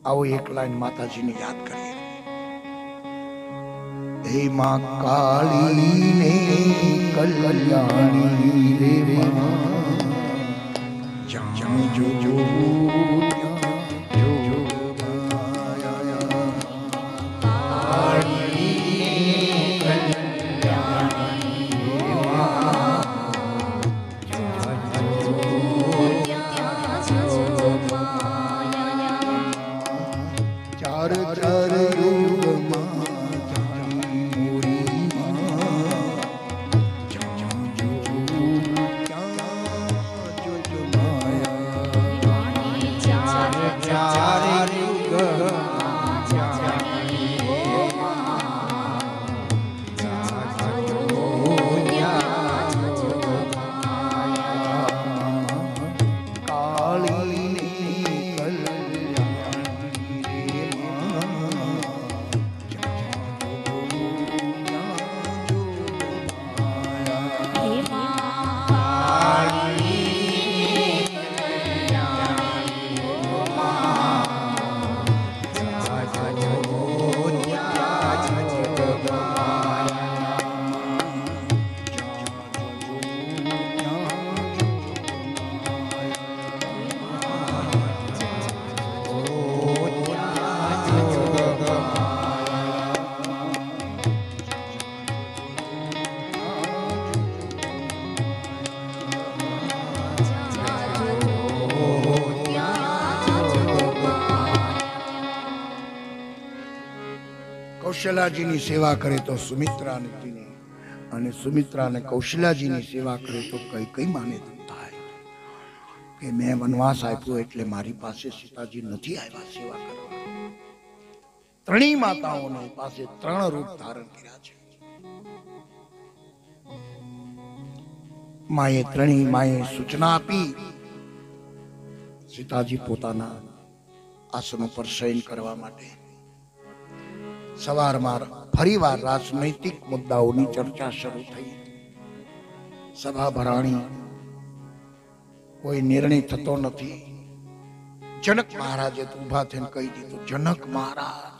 आओ एक लाइन माताजी ने याद करिए। हे मां काली ने कल्याणी रे मां जहाँ जो जो कौशल्याजी सेवा करे तो सुमित्रा ने અને સુમિત્રા ને કૌશલ્યાજીની સેવા કરે તો કઈ કઈ માને થાય કે મેં વનવાસ આપ્યો એટલે મારી પાસે સીતાજી નથી આવ્યા સેવા કરવા। ત્રણેય માતાઓને પાસે ત્રણ રૂપ ધારણ કર્યા છે। માએ ત્રણેય માએ સૂચના આપી સીતાજી પોતાના આસન પર શયન કરવા માટે। સવારમાં ફરીવાર રાજનૈતિક મુદ્દાઓની ચર્ચા શરૂ થઈ। સભા ભરાણી, કોઈ નિર્ણય થતો નથી। જનક મહારાજે ઉભા થઈને કહી દીધું, જનક મહારાજ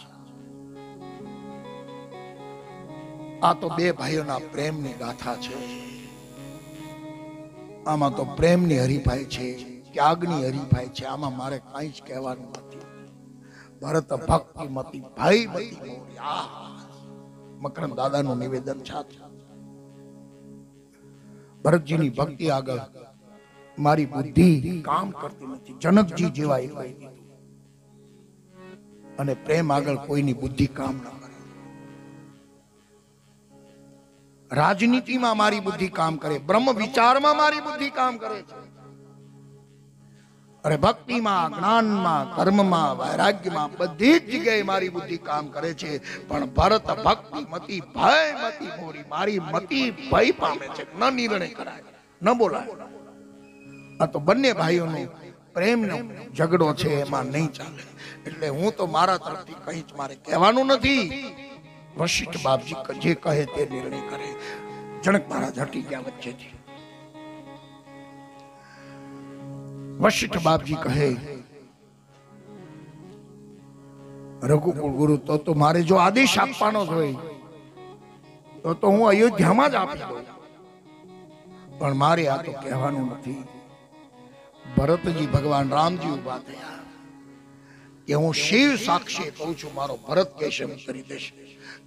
આ તો બે ભાઈઓના પ્રેમની ગાથા છે। આમાં તો પ્રેમની હરીફાઈ છે, ત્યાગની હરીફાઈ છે। આમાં મારે કાંઈ જ કહેવાનું નથી। ભરત ભક્તિ મતી ભાઈ મતી મોર્યા। મકરંદ દાદાનું નિવેદન છે। ભરતજીની ભક્તિ આગળ મારી બુદ્ધિ કામ કરતી નથી। જનકજી જેવા એ કહી દીધું। અને પ્રેમ આગળ કોઈની બુદ્ધિ કામ ન કરે। રાજનીતિમાં મારી બુદ્ધિ કામ કરે, બ્રહ્મ વિચારમાં મારી બુદ્ધિ કામ કરે છે। અરે ભક્તિમાં, જ્ઞાનમાં, કર્મમાં, વૈરાગ્યમાં બધી જ જગ્યાએ મારી બુદ્ધિ કામ કરે છે। પણ ભરત ભક્તિ મતી ભય મતી મોરી, મારી મતી ભય પામે છે। ન નિર્ણય કરાય, ન બોલાય। આ તો બંને ભાઈઓનો પ્રેમનો ઝઘડો છે, એમાં નહીં ચાલે। એટલે હું તો મારા તરફથી કંઈ જ મારે કહેવાનું નથી। વશિષ્ઠ બાપજી જે કહે તે નિર્ણય કરે। જનક મહારાજ હટી ગયા વચ્ચેથી। વશિષ્ઠ બાપજી કહે, રઘુકુળ ગુરુ તો મારે જો આદેશ આપવાનો જ હોય તો હું અયોધ્યામાં જ આપી દઉં, પણ મારે આ તો કહેવાનું નથી। ભરતજી ભગવાન રામજી ઉભા થયા કે હું શિવ સાક્ષી કહું છું, મારો ભરત કહેશે એમ કરી દેશે।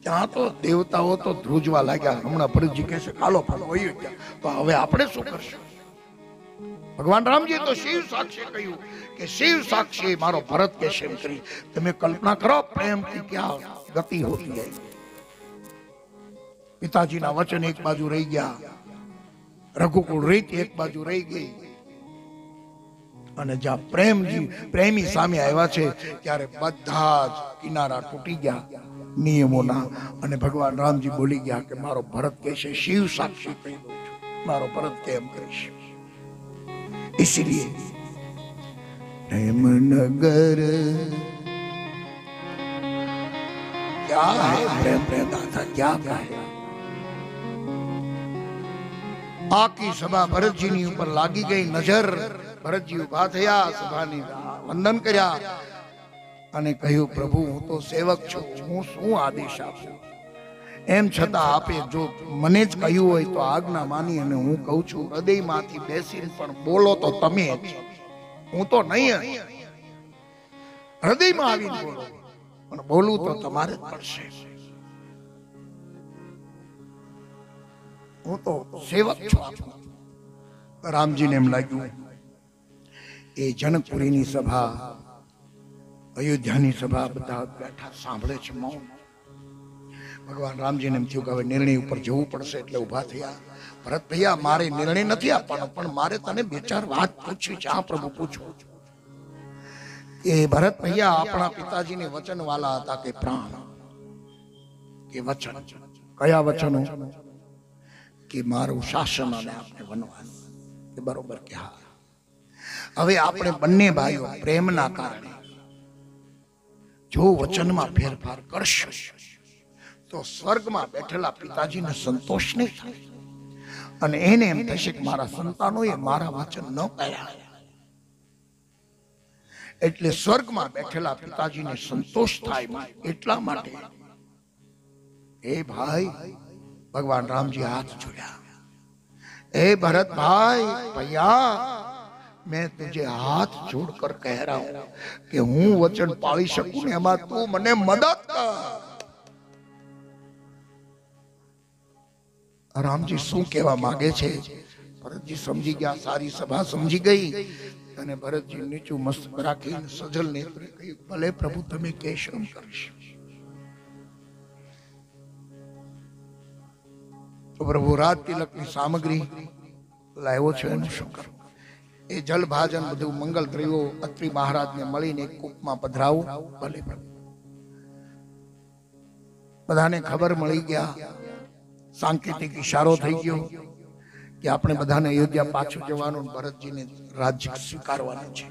ત્યાં તો દેવતાઓ તો ધ્રુજવા લાગ્યા। હમણાં ભરતજી કહેશે કાલો ફાલો અયોધ્યા, તો હવે આપણે શું કરશું? ભગવાન રામજી તો શિવ સાક્ષી કહ્યું કે શિવ સાક્ષી મારો ભરત કહેશે એમ કરી। તમે કલ્પના કરો પ્રેમથી ક્યાં ગતિ હોતી જાય। પિતાજીના વચન એક બાજુ રહી ગયા, રઘુકુળ રીત એક બાજુ રહી ગઈ, અને જ્યાં પ્રેમી સામે આવ્યા છે ત્યારે બધા જ કિનારા તૂટી ગયા નિયમોના। અને ભગવાન રામજી બોલી ગયા કે મારો ભરત કહેશે શિવ સાક્ષી કહી દઉં છું, મારો ભરત કેમ કહીશ। इसलिए प्रेमनगर क्या है, प्रेम प्रेम दाता क्या है। आकी सभा भरतजी ऊपर लागी गई नजर। भरतजी उभा थया, सभानी वंदन कर्या અને કહ્યું, પ્રભુ હું તો સેવક છું, હું શું આદેશ આપું? એમ છતાં આપે જો મને જ કહ્યું હોય તો આજ્ઞા માની અને હું કહું છું, હૃદયમાંથી બેસીને પણ બોલો તો તમે જ, હું તો નહીં. હૃદયમાં આવીને બોલો, પણ બોલવું તો તમારે જ પડશે. હું તો સેવક છું. રામજીને એમ લાગ્યું એ જનકપુરીની સભા, અયોધ્યાની સભા બધા બેઠા સાંભળે છે મૌન. ભગવાન રામજીને એમ થયું કે હવે નિર્ણય ઉપર જવું પડશે, એટલે ઉભા થયા. ભરત ભૈયા, મારે નિર્ણય નથી આપવાનો, પણ મારે તને બે ચાર વાત પૂછવી છે. આ પ્રભુ પૂછવું કે ભરત ભૈયા આપણા પિતાજીને વચન વાલા હતા કે પ્રાણ, કે વચન? કયા વચનો? કે મારું શાસન અને આપણે વનવાસ. કે બરોબર કે હા. હવે આપણે બંને ભાઈઓ પ્રેમના કારણે જો વચનમાં ફેરફાર કરશું તો સ્વર્ગમાં બેઠેલા પિતાજીને સંતોષ નહીં થાય, અને એને એમ થશે કે મારા સંતાનોએ મારા વચન ન કર્યા, એટલે સ્વર્ગમાં બેઠેલા પિતાજીને સંતોષ થાય. એટલા માટે એ ભાઈ ભગવાન રામજી હાથ જોડ્યા. ए भरत भाई भैया, मैं तुझे हाथ जोड़कर कह रहा हूं कि हूं वचन पाली सकूं ने एमां तू मने मदद कर. रामजी શું કહેવા માંગે છે? ભરતજી સમજી ગયા, સારી સભા સમજી ગઈ. અને ભરતજી નીચું મસ્તક રાખીને સજલ નેત્રે કહ્યું, ભલે પ્રભુ તમે કહેશો એમ કરીશ. તો પ્રભુ રાજ તિલકની સામગ્રી લાવ્યો છે, એનું શું કરું? એ જલ ભાજન બધું મંગલ દ્રવ્યો અત્રિ મહારાજને મળીને એક કૂપમાં પધરાવું. ભલે બધાને ખબર મળી ગયા, સાંકેતિક ઈશારો થઈ ગયો કે આપણે બધાને અયોધ્યા પાછું જવાનું, ભરતજીને રાજ્ય સ્વીકારવાનું છે.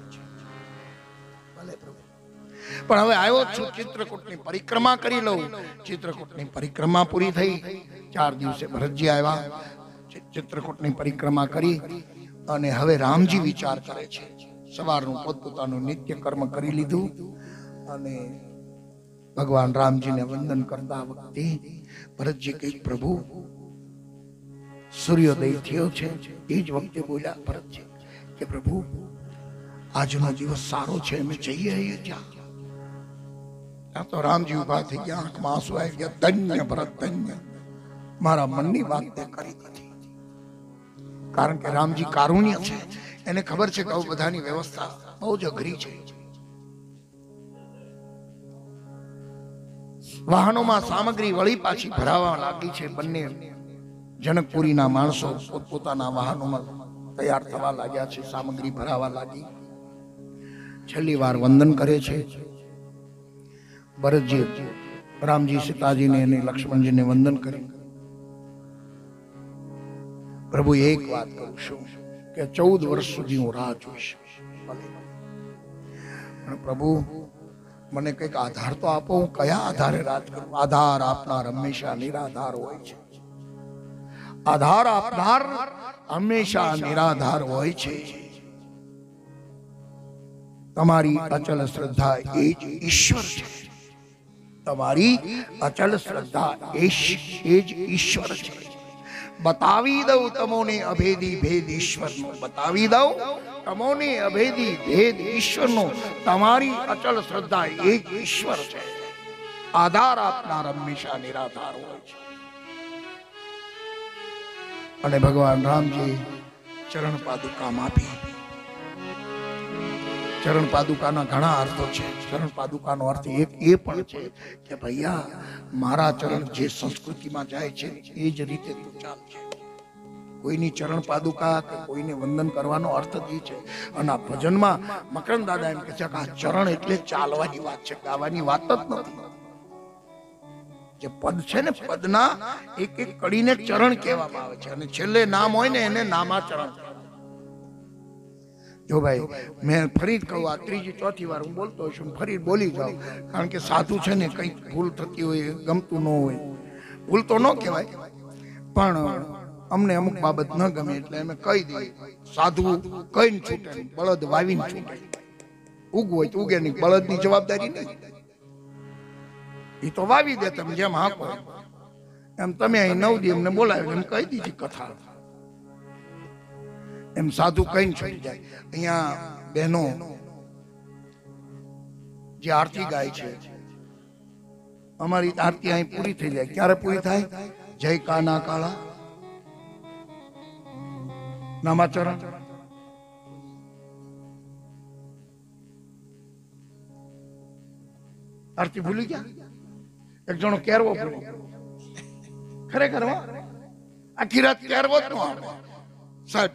પણ હવે આવ્યો છું, ચિત્રકૂટની પરિક્રમા કરી લઉં. ચિત્રકૂટની પરિક્રમા પૂરી થઈ. 4 દિવસે ભરતજી આવ્યા, ચિત્રકૂટની પરિક્રમા કરી. અને હવે રામજી વિચાર કરે છે. સવારનું પોતપોતાનું નિત્ય કર્મ કરી લીધું અને ભગવાન રામજીને વંદન કરતા વખતે ભરતજી કહે, પ્રભુ સૂર્યોદય થયો છે. એ જ વખતે બોલ્યા ભરતજી કે પ્રભુ આજનો દિવસ સારો છે, અમે જઈએ અયોધ્યા. ત્યાં તો રામજી ઉભા થઈ ગયા, આંખમાં આંસુ આવી ગયા. ધન્ય ભરત ધન્ય, મારા મનની વાત તે કરી દીધી. કારણ કે રામજી કારુણ્ય છે, એને ખબર છે કે આવું બધાની વ્યવસ્થા બહુ જ અઘરી છે. વાહનોમાં સામગ્રી વળી પાછી ભરાવા લાગી છે. બંને જનકપુરીના માણસો પોતપોતાના વાહનોમાં તૈયાર થવા લાગ્યા છે, સામગ્રી ભરાવા લાગી. છેલ્લી વાર વંદન કરે છે ભરતજી. રામજી સીતાજીને અને લક્ષ્મણજીને વંદન કરી. પ્રભુ એક વાત કહું છું કે 14 વર્ષ સુધી હું રાહ જોઈશ. પણ પ્રભુ મને કઈક આધાર તો આપો, હું કયા આધારે રાજ કરું? આધાર આપનાર હંમેશા નિરાધાર હોય છે. આધાર આપનાર હંમેશા નિરાધાર હોય છે. તમારી અચલ શ્રદ્ધા એ જ ઈશ્વર છે. તમારી અચલ શ્રદ્ધા એ જ ઈશ્વર છે. બતાવી દઉં તમોને અભેદી ભેદ ઈશ્વરનો. બતાવી દઉં તમોને અભેદી ભેદ ઈશ્વરનો. તમારી અચલ શ્રદ્ધા એ જ ઈશ્વર છે. આધાર આપનાર હંમેશા નિરાધાર હોય છે. અને ભગવાન રામજી ચરણ પાદુકામાં આપી. ચરણ પાદુકાના ઘણા અર્થો છે. ચરણ પાદુકાનો અર્થ એક એ પણ છે કે ભૈયા મારા ચરણ જે સંસ્કૃતિમાં જાય છે એ જ રીતે તું ચાલજે. કોઈની ચરણ પાદુકા કે કોઈને વંદન કરવાનો અર્થ જ છે. અને આ ભજનમાં મકરંદ દાદા એમ કહે છે કે આ ચરણ એટલે ચાલવાની વાત છે, ગાવાની વાત જ નથી. જે પદ છે ને, પદના એક એક કડીને ચરણ કહેવામાં આવે છે, અને છેલ્લે નામ હોય ને એને નામાચરણ. જો ભાઈ મેં ફરી કહું, આ 3જી 4થી વાર હું બોલતો હોઈશ, ફરી બોલી જાઉં. કારણ કે સાધુ છે ને કંઈક ભૂલ થતી હોય, ગમતું ન હોય. ભૂલ તો ન કહેવાય, પણ અમને અમુક બાબત ન ગમે એટલે અમે કહી દઈએ. સાધુ કઈને છૂટે, બળદ વાવીને છૂટે. ઉગવું હોય તો ઉગે નહીં, બળદની જવાબદારી નહીં. એ તો વાવી દે તમે જેમ હાકો એમ. તમે અહીં 9 દી એમને બોલાવ્યો એમ કહી દીધી કથા, એમ સાધુ કઈ છોડી જાય. અહીંયા બહેનો જે આરતી ગાય છે, અમારી આરતી અહીં પૂરી થઈ જાય. ક્યારે પૂરી થાય? જય કાના કાળા નામાચરણ. આરતી ભૂલી ગયા? એક જણો કેરવો ભૂલી ગયો. ખરેખર આખી રાત કેરવો જ ન આવે સાહેબ,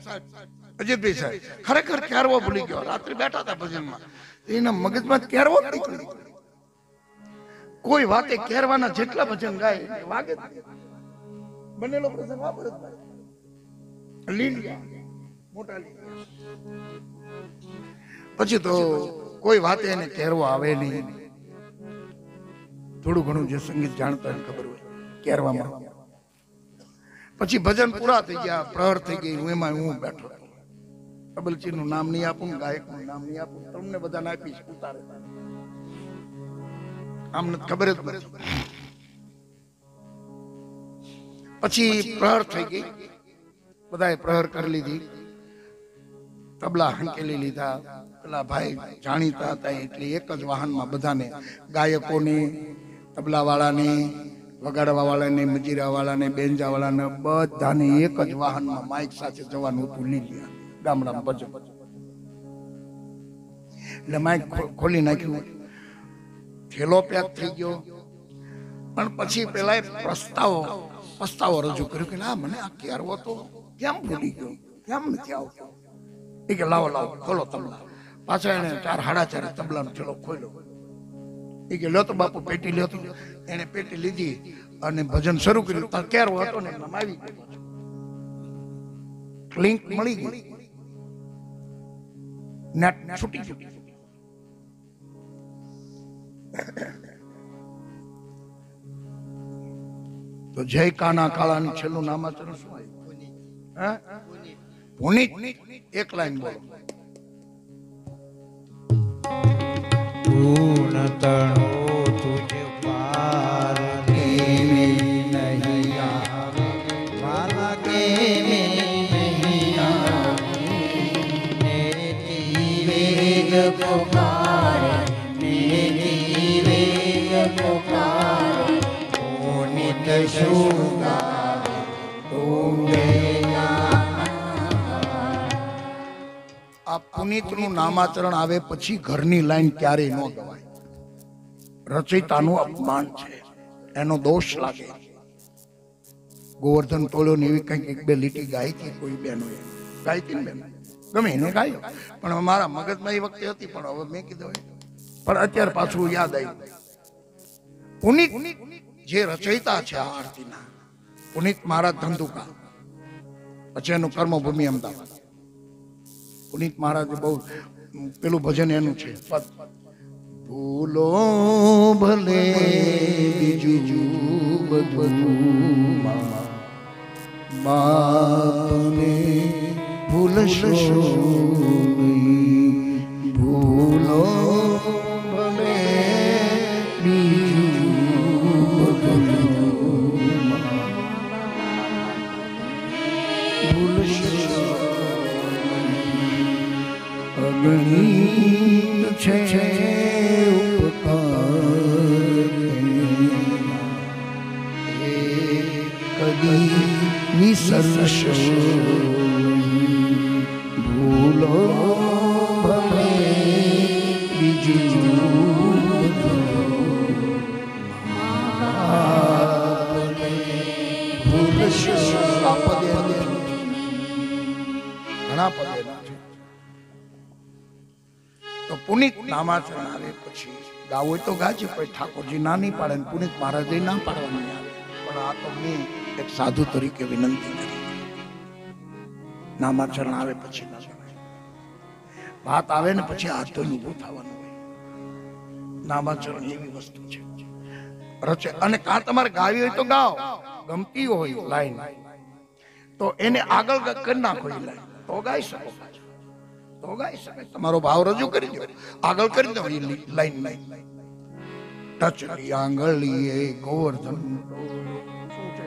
અજીતભાઈ સાહેબ, ખરેખર કેરવો ભૂલી ગયો. રાત્રે બેઠા હતા ભજનમાં, એના મગજમાં કેરવો જ નીકળી. કોઈ વાતે કેરવાના જેટલા ભજન ગાય વાગે બનેલો પ્રસંગ વાપરે લીલિયા મોટા લીલિયા. પછી તો કોઈ વાતે એને કેરવો આવે નહીં. થોડું ઘણું જે સંગીત જાણતા એને ખબર હોય કેરવામાં. પછી ભજન પૂરા થઈ ગયા, પ્રહર થઈ ગઈ, એમાં હું બેઠો. કબલચી નું નામ નહીં આપું, ગાયક નું નામ નહીં આપું, તમને બધાને આપીશ ઉતારે. આમને ખબર જ નથી. પછી પ્રહર થઈ ગઈ, બધાએ પ્રહર કરી લીધી, તબલા હંકેલી લીધા. પેલા ભાઈ જાણીતા હતા એટલે એક જ વાહનમાં બધાને, ગાયકોને, તબલા વાળાને, વગાડવા વાળાને, મજીરા વાળાને, બેન્જા વાળાને, બધાને એક જ વાહનમાં માઇક સાથે જવાનું હતું લીલિયા ગામડામાં ભજન. એટલે માઇક ખોલી નાખ્યું, થેલો પેક થઈ ગયો. પણ પછી પેલા પસ્તાવો રજૂ કર્યો કે ના, મને આ કેરવો તો કેમ ભૂલી ગયો, કેમ નથી આવતો. એ કે લાવો ખોલો તબલા. પાછા એને 4 સાડા 4 તબલાનો થેલો ખોલ્યો. એ કે લ્યો તો બાપુ પેટી લ્યો તો. એને પેટી લીધી અને ભજન શરૂ કર્યું. કેરવો હતો ને એમ આવી ગયો, લિંક મળી ગઈ, નેટ છૂટી. તો જય કાના કાળાની છેલ્લું નામાચરણ શું આવ્યું? પુનિત. એક લાઈન બોલો. तुझ पार के नहीं आवे, वाला के नहीं आवे, नेति वेग पुकारे, नेति वेग पुकारे, पुनित शुगावे तुमे. આ પુનિતનું નામાચરણ આવે પછી ઘરની લાઈન ક્યારેય ન ગવાય. રચયિતાનું અપમાન છે, એનો દોષ લાગે. ગોવર્ધન ટોળ્યો ને એવી કંઈક 1-2 લીટી ગાઈ હતી કોઈ બહેનો, ગાઈ હતી ને બેન, ગમે એને ગાયો. પણ મારા મગજમાં એ વખતે હતી, પણ હવે મેં કીધું. પણ અત્યારે પાછું યાદ આવ્યું. પુનિત જે રચયિતા છે આ આરતીના, પુનિત મહારાજ ધંધુકા, પછી એનું કર્મભૂમિ અમદાવાદ. પુનિત મહારાજ બહુ પેલું ભજન એનું છે, ભૂલો ભલે બીજું બધું બાપને ભૂલશો નહીં, ભૂલો ભલે બીજું બધું ભૂલશો. અગણિત છે ઉપકાર, કદી વિસરશો ભૂલો ભલે બીજું ભૂલશો. ઘણા પદે તો પુનિત નામાચરણ આવે પછી ગાવું હોય તો ગાજે, પછી ઠાકોરજી ના નહીં પાડે, પુનિત મહારાજે ના પાડવાની આવે. પણ આ તો મેં એક સાધુ તરીકે વિનંતી કરી. નામાચરણ આવે પછી ના વાત આવે ને પછી હાથ તો ઊભું થવાનું હોય. નામાચરણ એવી વસ્તુ છે રચે. અને કાં તમારે ગાવી હોય તો ગાઓ, ગમતી હોય લાઈન તો એને આગળ કરી નાખો, એ લાઈન તો ગાઈ શકો. તો ગાઈ શકે. તમારો ભાવ રજૂ કરી દો, આગળ કરી દો. લાઈન ટચલી આંગળીએ ગોવર્ધન. શું છે?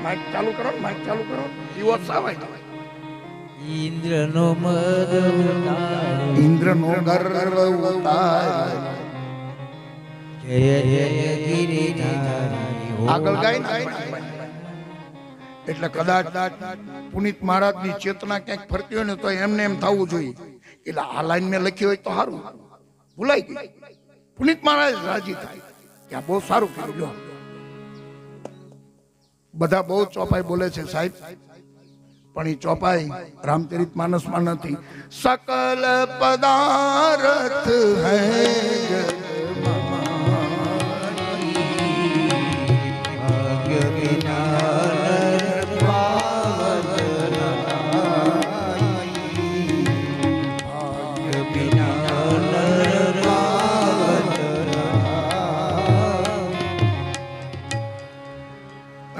માઇક ચાલુ કરો, માઇક ચાલુ કરો. દિવસ સાવાય. ઇન્દ્રનો મદ ઉતાર, ઇન્દ્રનો ગર્વ ઉતાર. જય જય ગિરિધારી. આગળ ગાય ને. એટલે કદાચ પુનિત મહારાજની ચેતના ક્યાંક ફરતી હોય ને તો એમને એમ થવું જોઈએ એટલે આ લાઈન મેં લખી હોય તો સારું. ભૂલાઈ ગઈ. પુનિત મહારાજ રાજી થાય કે આ બહુ સારું કર્યું. બધા બહુ ચોપાઈ બોલે છે સાહેબ, પણ એ ચોપાઈ રામચરિત માનસમાં નથી. સકલ પદાર્થ હૈ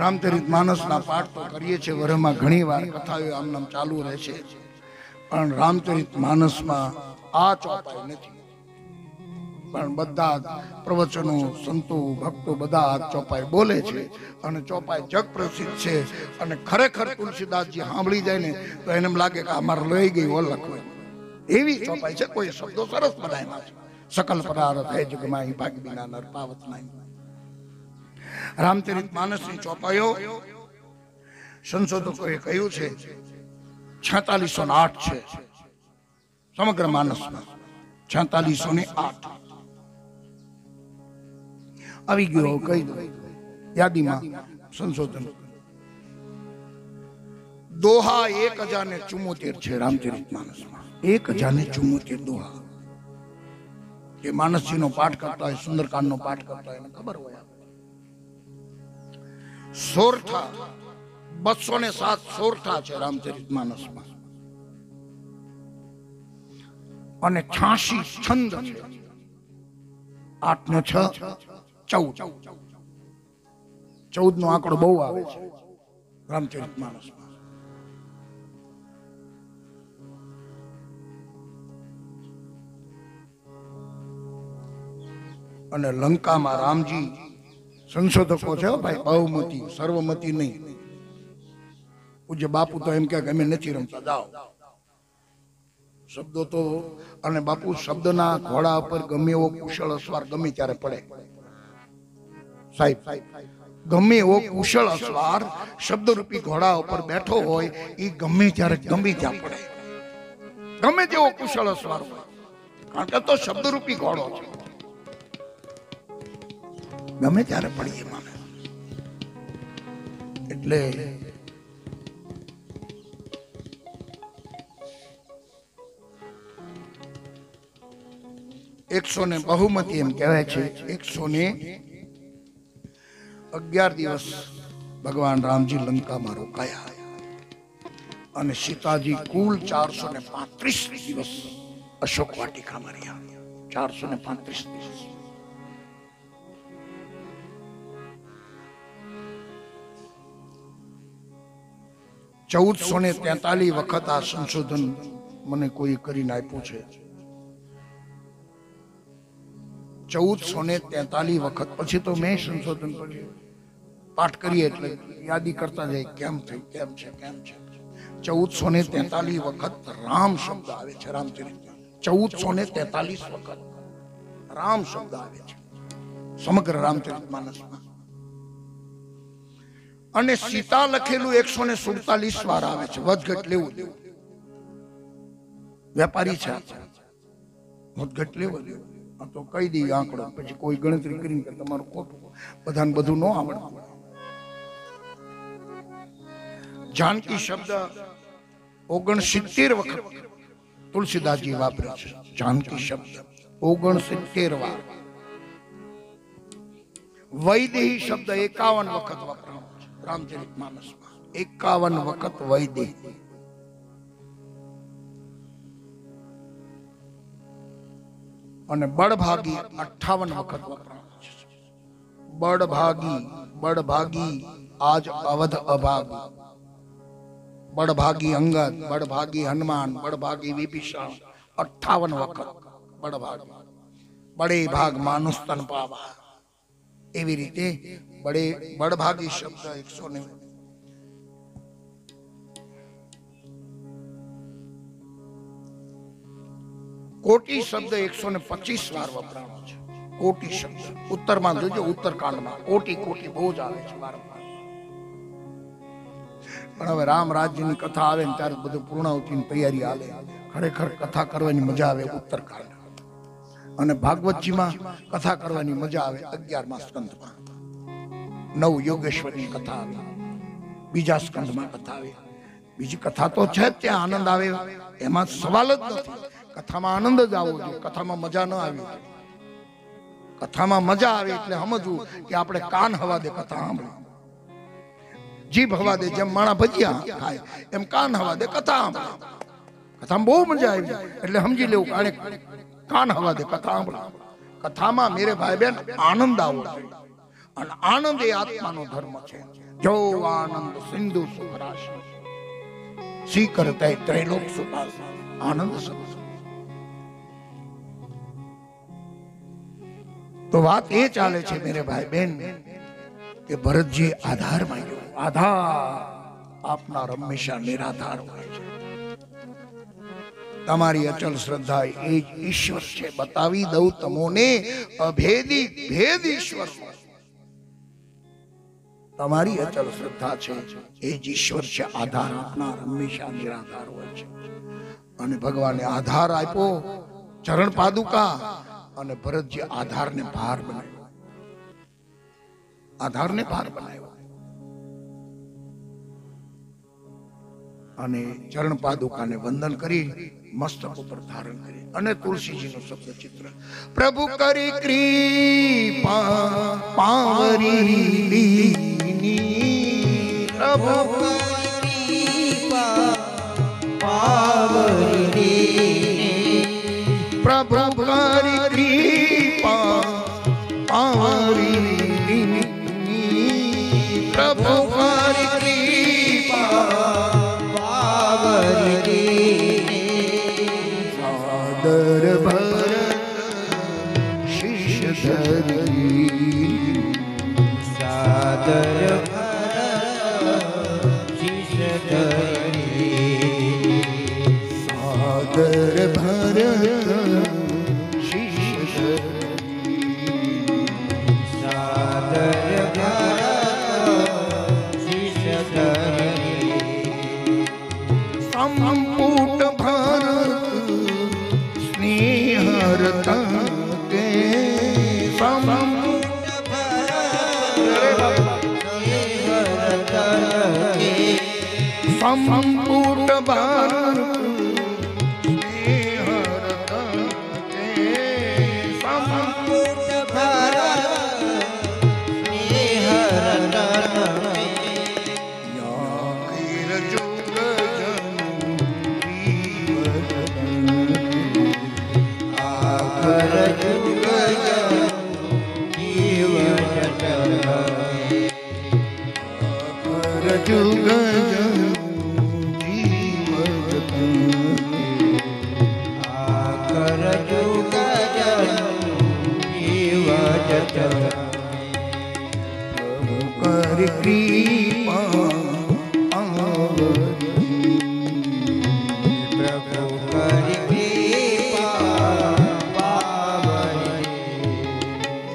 રામચરિત માનસના પાઠ તો કરીએ છીએ વરમાં ઘણી વાર, કથાઓ આમ નામ ચાલુ રહે છે, પણ રામચરિત માનસમાં આ ચોપાઈ નથી. પણ બધા પ્રવચનો, સંતો, ભક્તો બધા આ ચોપાઈ બોલે છે અને ચોપાઈ જગ પ્રસિદ્ધ છે. અને ખરેખર તુલસીદાસજી સાંભળી જાય ને તો એને એમ લાગે કે અમારે લઈ ગઈ ઓલખ હોય એવી ચોપાઈ છે. કોઈ શબ્દો સરસ બનાવ્યા છે. સકલ પદાર્થ હૈ જગમાઈ ભાગ બિના નર પાવત નહીં. રામચરિત માનસની ચોપાઈઓ સંશોધકોએ કહ્યું છે 4608 છે સમગ્ર માનસમાં. 4608 આવી ગયો કહી દો યાદીમાં સંશોધન. દોહા 1074 છે રામચરિત માનસમાં. 1074 દોહા. જે માનસજીનો પાઠ કરતા હોય, સુંદરકાંડનો પાઠ કરતા હોય એને ખબર હોય. સોરઠા 207 સોરઠા છે રામચરિત માનસમાં. અને 86 છંદ છે. 8 ને 6 14. 14 નો આંકડો બહુ આવે છે રામચરિત માનસમાં. અને લંકામાં રામજી, સંશોધકો છે ભાઈ, બહુમતી સર્વમતી નહીં. પૂજ્ય બાપુ તો એમ કે અમે નથી રમતા, જાઓ શબ્દો તો. અને બાપુ શબ્દના ઘોડા ઉપર ગમે એવો કુશળ અસવાર ગમે ત્યારે પડે સાહેબ. ગમે એવો કુશળ અસવાર શબ્દરૂપી ઘોડા ઉપર બેઠો હોય એ ગમે ત્યારે ગમે ત્યાં પડે. ગમે તેવો કુશળ અસવાર હોય, કારણ કે તો શબ્દરૂપી ઘોડો છે. ગમે ત્યારે પડીએ માને. એટલે એકસો ને બહુમતી એમ કહેવાય છે. 111 દિવસ ભગવાન રામજી લંકામાં રોકાયા અને સીતાજી કુલ 435 દિવસ અશોક વાટિકામાં રહ્યા. 435 દિવસ. ₹1443 વખત આ સંશોધન મને કોઈ કરીને આપ્યું છે. 1443 વખત. પછી તો મેં સંશોધન કર્યું, પાઠ કરીએ એટલે યાદી કરતા જાય કેમ થઈ, કેમ છે, કેમ છે. 1443 વખત રામ શબ્દ આવે છે રામચરિત. 1443 વખત રામ શબ્દ આવે છે સમગ્ર રામચરિત માનસમાં. અને સીતા લખેલું 147 વાર આવે છે. વધઘટ લેવું દેવું. વેપારી છે, વધઘટ લેવું દેવું. આ તો કહી દઈએ આંકડો, પછી કોઈ ગણતરી કરીને કે તમારું ખોટું. બધાને બધું ન આવડતું. જાનકી શબ્દ 69 વખત તુલસીદાસજી વાપરે છે. જાનકી શબ્દ 69 વાર. વૈદેહી શબ્દ 51 વખત વપરાયો છે રામચરિત માનસમાં. 51 વખત વૈદેહી. અને બળભાગી 58 વખત વપરાયો છે. બળભાગી, બળભાગી આજ અવધ અભાગી. બળભાગી અંગદ, બળભાગી હનુમાન, બળભાગી વિભીષણ 58 વખત બળભાગી, બડે ભાગ માનુસ તન પાવા, એવી રીતે બળભાગી શબ્દ 100 કોટી શબ્દ 125 વાર વપરાણો છે. કોટી શબ્દ ઉત્તરમાં જોજો, ઉત્તરકાંડમાં કોટી કોટી બહુ જ આવે છે વારંવાર. પણ હવે રામ રાજ્યની કથા આવે ને ત્યારે બધું પૂર્ણાવતીની તૈયારી હાલે. ખરેખર કથા કરવાની મજા આવે ઉત્તરકાંડ, અને ભાગવતજીમાં કથા કરવાની મજા આવે 11મા સ્કંદમાં. નવ યોગેશ્વરની કથા આવે, બીજા સ્કંદમાં કથા આવે. બીજી કથા તો છે, ત્યાં આનંદ આવે, એમાં સવાલ જ નથી. કથામાં આનંદ જ આવવો જોઈએ, કથામાં મજા ન આવી. કથામાં મજા આવે એટલે સમજવું કે આપણે કાન હવા દે કથા સાંભળે, જીભ હવા દે, જેમ માણા ભજીયા ખાય એમ કાન હવા દે કથા સાંભળે. કથામાં બહુ મજા આવી એટલે સમજી લેવું કે કાન હવા દે કથા સાંભળે. કથામાં મેરે ભાઈ બહેન આનંદ આવવો જોઈએ, અને આનંદ એ આત્માનો ધર્મ છે. જો આનંદ સિંધુ સુખરાશ સી કરતા ત્રૈલોક સુખાસ. આનંદ તો વાત એ ચાલે છે મેરે ભાઈ બહેન કે ભરતજી આધાર માંગ્યો. આધાર આપનાર હંમેશા નિરાધાર હોય છે. તમારી અચલ શ્રદ્ધા એ જ ઈશ્વર છે. બતાવી દઉં તમોને અભેદી ભેદ ઈશ્વર. તમારી અચલ શ્રદ્ધા છે એ જ ઈશ્વર છે. આધાર આપનાર હંમેશા નિરાધાર હોય છે. અને ભગવાને આધાર આપ્યો ચરણ પાદુકા, અને ભરતજી આધારને ભાર બનાવ્યો. આધારને ભાર બનાવ્યો અને ચરણ પાદુકાને વંદન કરી મસ્તક ઉપર ધારણ કરી. અને તુલસીજીનું શબ્દ ચિત્ર, પ્રભુ કરી કૃપા પાવરી દીની, પ્રભુ કૃપા પાવરી, પ્રભુ કરી કૃપા પાવરી દીની, પ્રભુ કરી કૃપા પાવરી. સાદર ભરત શિષ ધરી, સાદર ભરત શિષ ધરી, સાદર ભરત શિષ ધરી, સાદર ભરત શિષ ધરી, સંપુટ ભરત સ્નેહરત કે, સંપુટ સંપુટ ભારત સ્નેહરત કે, સંપુટ ભારત સ્નેહરત યાકીર જુગ જનુ જીવન, આખર જુગ જીવન, આખર જુગ જનુ જીવન, આખર જુગ જીવન, પ્રભુ કર કૃપા પાવરી, પ્રભુ કરી કૃપા પાવરી.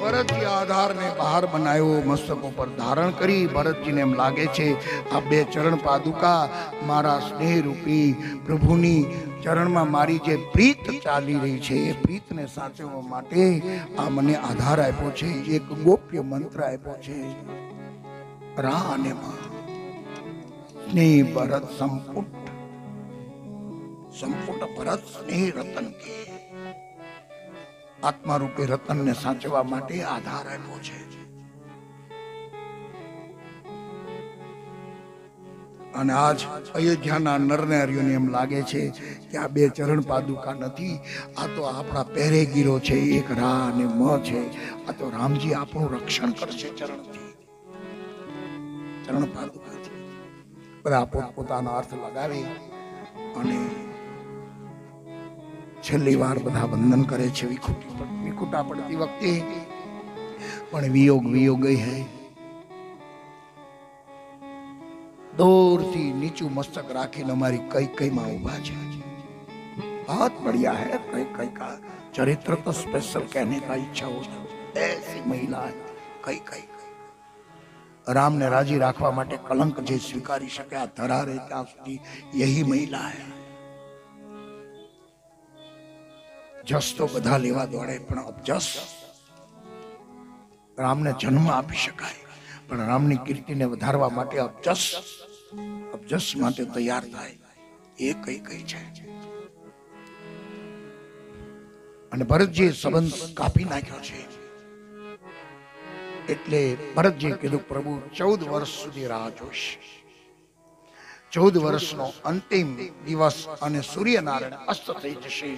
ભરતજી આધારને બહાર બનાવ્યો, મસ્તક ઉપર ધારણ કરી. ભરતજીને એમ લાગે છે આ બે ચરણ પાદુકા મારા સ્નેહ રૂપી પ્રભુની ચરણમાં મારી જે પ્રીત ચાલી રહી છે એ પ્રીતને સાચવવા માટે આ મને આધાર આપ્યો છે. એક ગોપ્ય મંત્ર આપ્યો છે, રા અને માં. સ્નેહ ભરત સંપુટ, સંપુટ ભરત સ્નેહ રતન કે. આત્મા રૂપે રતનને સાચવવા માટે આધાર આપ્યો છે. અને આજ અયોધ્યાના નરનારીઓને એમ લાગે છે કે આ બે ચરણ પાદુકા નથી, આ તો આપણા પહેરેગીરો છે. એક રા અને મ છે. આ તો રામજી આપણું રક્ષણ કરશે ચરણથી, ચરણ પાદુકાથી. બધા પોતપોતાનો અર્થ લગાવી અને છેલ્લી વાર બધા વંદન કરે છે વિખૂટા પડતી વખતે પણ વિયોગ હૈ. દૂરથી નીચું મસ્તક રાખીને અમારી કઈ માં ઉભા છે. बहुत बढ़िया है. कई का चरित्र तो स्पेशल कहने का इच्छा होता है. ऐसी महिला है कई राम ने राजी રાખવા માટે કલંક જે સ્વીકારી શકે આ ધરા રહે ત્યાં સુધી यही महिला है. જસ તો બધા લેવા દોડે પણ અબજસ રામને જન્મ આપી શકાય પણ રામની કીર્તિને વધારવા માટે અબજસ માટે તૈયાર થાય એ કઈ છે. અને ભરતજી સંબંધ કાપી નાખ્યો છે એટલે ભરતજી કીધું પ્રભુ 14 વર્ષ સુધી રાહ જોઈશ. 14 વર્ષનો અંતિમ દિવસ અને સૂર્યનારાયણ અસ્ત થઈ જશે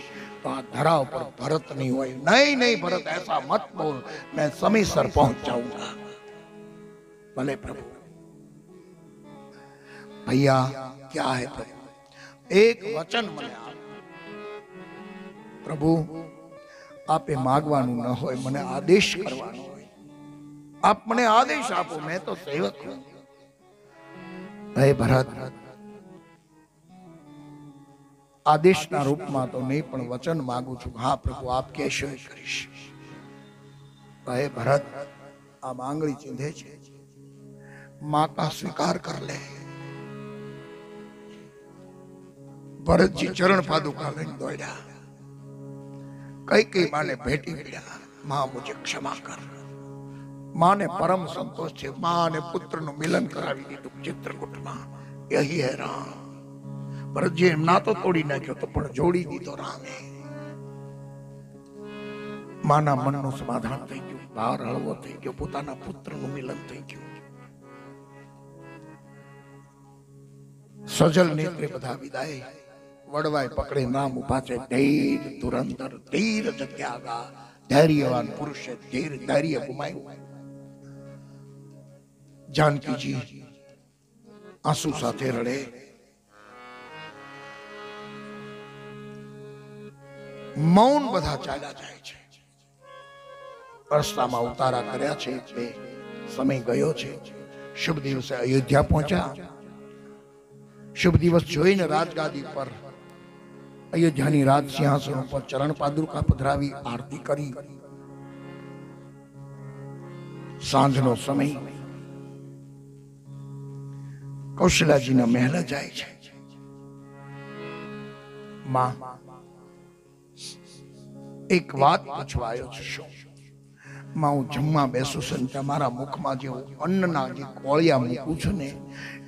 તો આ ધરા ઉપર ભરત નહીં હોય. નહીં ભરત ऐसा मत बोल, मैं समयसर पहुंच जाऊंगा. भले प्रभु. भैया क्या है प्रभु? एक वचन મને આપ પ્રભુ. આપે માગવાનું ન હોય, મને આદેશ કરવાનો હોય. આપ મને આદેશ આપો, મેં તો સેવક છું. હે ભરત, આદેશના રૂપમાં તો નહીં પણ વચન માંગુ છું. હા પ્રભુ, આપ કહેશો એ કરીશ. હે ભરત, આ માંગણી ચીંધે છે, मां का स्वीकार कर ले. भरत जी चरण पादुका लઈને દોડ્યા. કઈ માને ભેટી પડ્યા. मां मुझे क्षमा कर. मां ने परम संतोष છે. मां ने પુત્રનું મિલન કરાવી દીધું ચિત્રકૂટમાં. यही है राम. ભરતજી એમ ના તો તોડી નાખ્યો તો પણ જોડી દીધો રામે. માના મનનું સમાધાન થઈ ગયું, ભાર હળવો થઈ ગયો, પોતાના પુત્રનું મિલન થઈ ગયું. સજલ નેત્રે બધા વિદાય. વડવાય પકડે નામ ઉભા છે. ધૈર ધુરંધર ધીર જગ્યાગા. ધૈર્યવાન પુરુષે ધૈર્ય ગુમાયું. જાનકીજી આંસુ સાથે રડે. મૌન બધા ચાલ્યા જાય છે. રસ્તામાં ઉતારા કર્યા છે એટલે સમય ગયો છે. શુભ દિવસે અયોધ્યા પહોંચ્યા. શુભ દિવસ જોઈને રાજગાદી પર અયોધ્યાની રાજ સિંહાસન ઉપર ચરણ પાદુકા પધરાવી આરતી કરી. સાંજનો સમય. કૌશલાજીના મહેલ જાય છે. માં, એક વાત પૂછવા આવ્યો છું. માં, હું જમવા બેસું છું, તમારા મુખમાં જે અન્નના જે કોળિયા મૂકું છું ને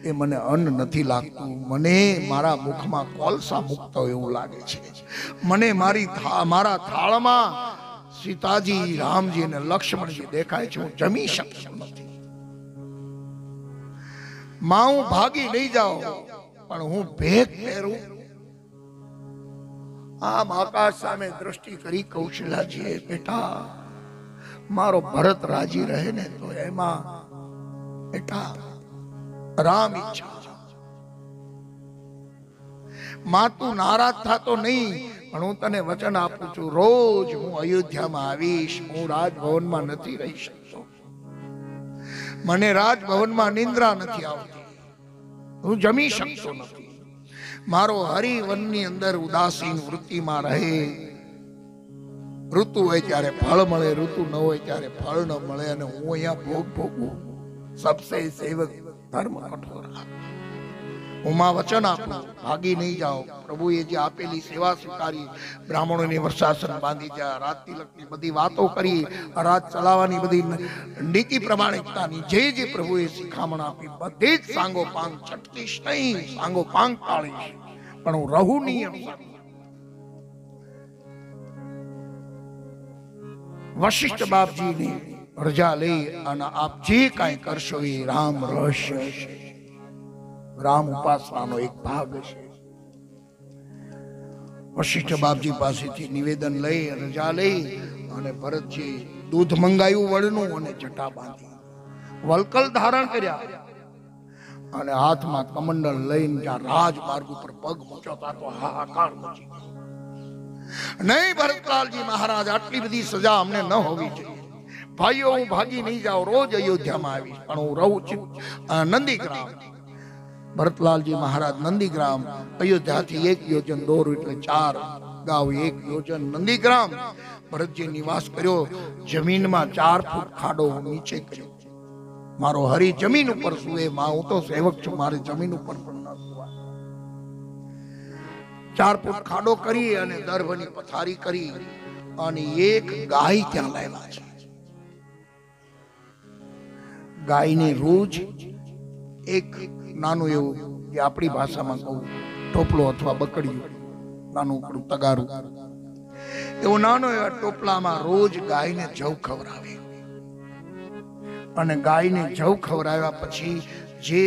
એ મને અન્ન નથી લાગતું. મને મારા મુખમાં કોલસા મૂકતો એવું લાગે છે. મને મારા થાળમાં સીતાજી, રામજી અને લક્ષ્મણજી દેખાય છે. હું જમી શકતો નથી. માં, હું ભાગી નહીં જાઉં પણ હું ભેગ પહેરું. આમ આકાશ સામે દ્રષ્ટિ કરી કૌશલાજીએ, બેટા મારો ભરત રાજી રહે ને તો એમાં બેટા રામ ઈચ્છા. માં, તું નારાજ થતો નહીં પણ હું તને વચન આપું છું, રોજ હું અયોધ્યામાં આવીશ. હું રાજભવનમાં નથી રહી શકતો. મને રાજભવનમાં નિંદ્રા નથી આવતી. હું જમી શકતો નથી. મારો હરિવનની અંદર ઉદાસીન વૃત્તિમાં રહે. ઋતુ હોય ત્યારે ફળ મળે, ઋતુ ન હોય ત્યારે ફળ ન મળે અને હું અહીંયા ભોગવું. સબસે સેવક ધર્મ કઠોર. હું માં વચન આપું, ભાગી નહીં જાઓ. પ્રભુએ જે આપેલી સેવા સ્વીકારી. બ્રાહ્મણોની વર્ષાસન બાંધી, ત્યાં રાત તિલકની બધી વાતો કરી, રાત ચલાવવાની બધી નીતિ પ્રમાણિકતાની જે પ્રભુએ શિખામણ આપી બધી જ સાંગો પાંગ છટકીશ નહીં, સાંગો પાંગ પાળીશ, પણ હું રહું નહીં. વશિષ્ઠ બાપજીની રજા લઈ અને આપ જે કાંઈ કરશો એ રામ રહસ્ય છે. રામ ઉપાસનાનો એક ભાગ છે. વશિષ્ઠ બાપજી પાસેથી નિવેદન લઈ રજા લઈ અને ભરતજી દૂધ મંગાયું વળનું અને જટા બાંધી, વલકલ ધારણ કર્યા અને હાથમાં કમંડળ લઈને જ્યાં રાજમાર્ગ ઉપર પગ મૂક્યો તો હાહાકાર મચી ગયો. નહીં ભરતલાલજી મહારાજ, આટલી બધી સજા અમને ન હોવી જોઈએ. ભાઈઓ, હું ભાગી નહીં જાઉં, રોજ અયોધ્યામાં આવીશ, પણ હું રહું છું નંદીગ્રામ. ભરતલાલજી મહારાજ નંદીગ્રામ, અયોધ્યાથી 1 યોજન દોર એટલે 4 ગાવ, 1 યોજન નંદીગ્રામ. ભરતજી નિવાસ કર્યો. જમીનમાં 4 ફૂટ ખાડો નીચે કર્યો. મારો હરી જમીન ઉપર સુએ, હું તો સેવક છું, મારે જમીન ઉપર પણ ન સુવાય. 4 ફૂટ ખાડો કરી અને દર્ભની પથારી કરી અને એક ગાય ત્યાં લાવ્યા છે. ગાયને રોજ એક નાનું એવું, જે આપણી ભાષામાં કહું ટોપલો અથવા બકડીયું, નાનું ઉપડું તગારું, એવો નાનો એવા ટોપલામાં રોજ ગાયને જવ ખવડાવે. અને ગાયને જવ ખવડાવ્યા પછી જે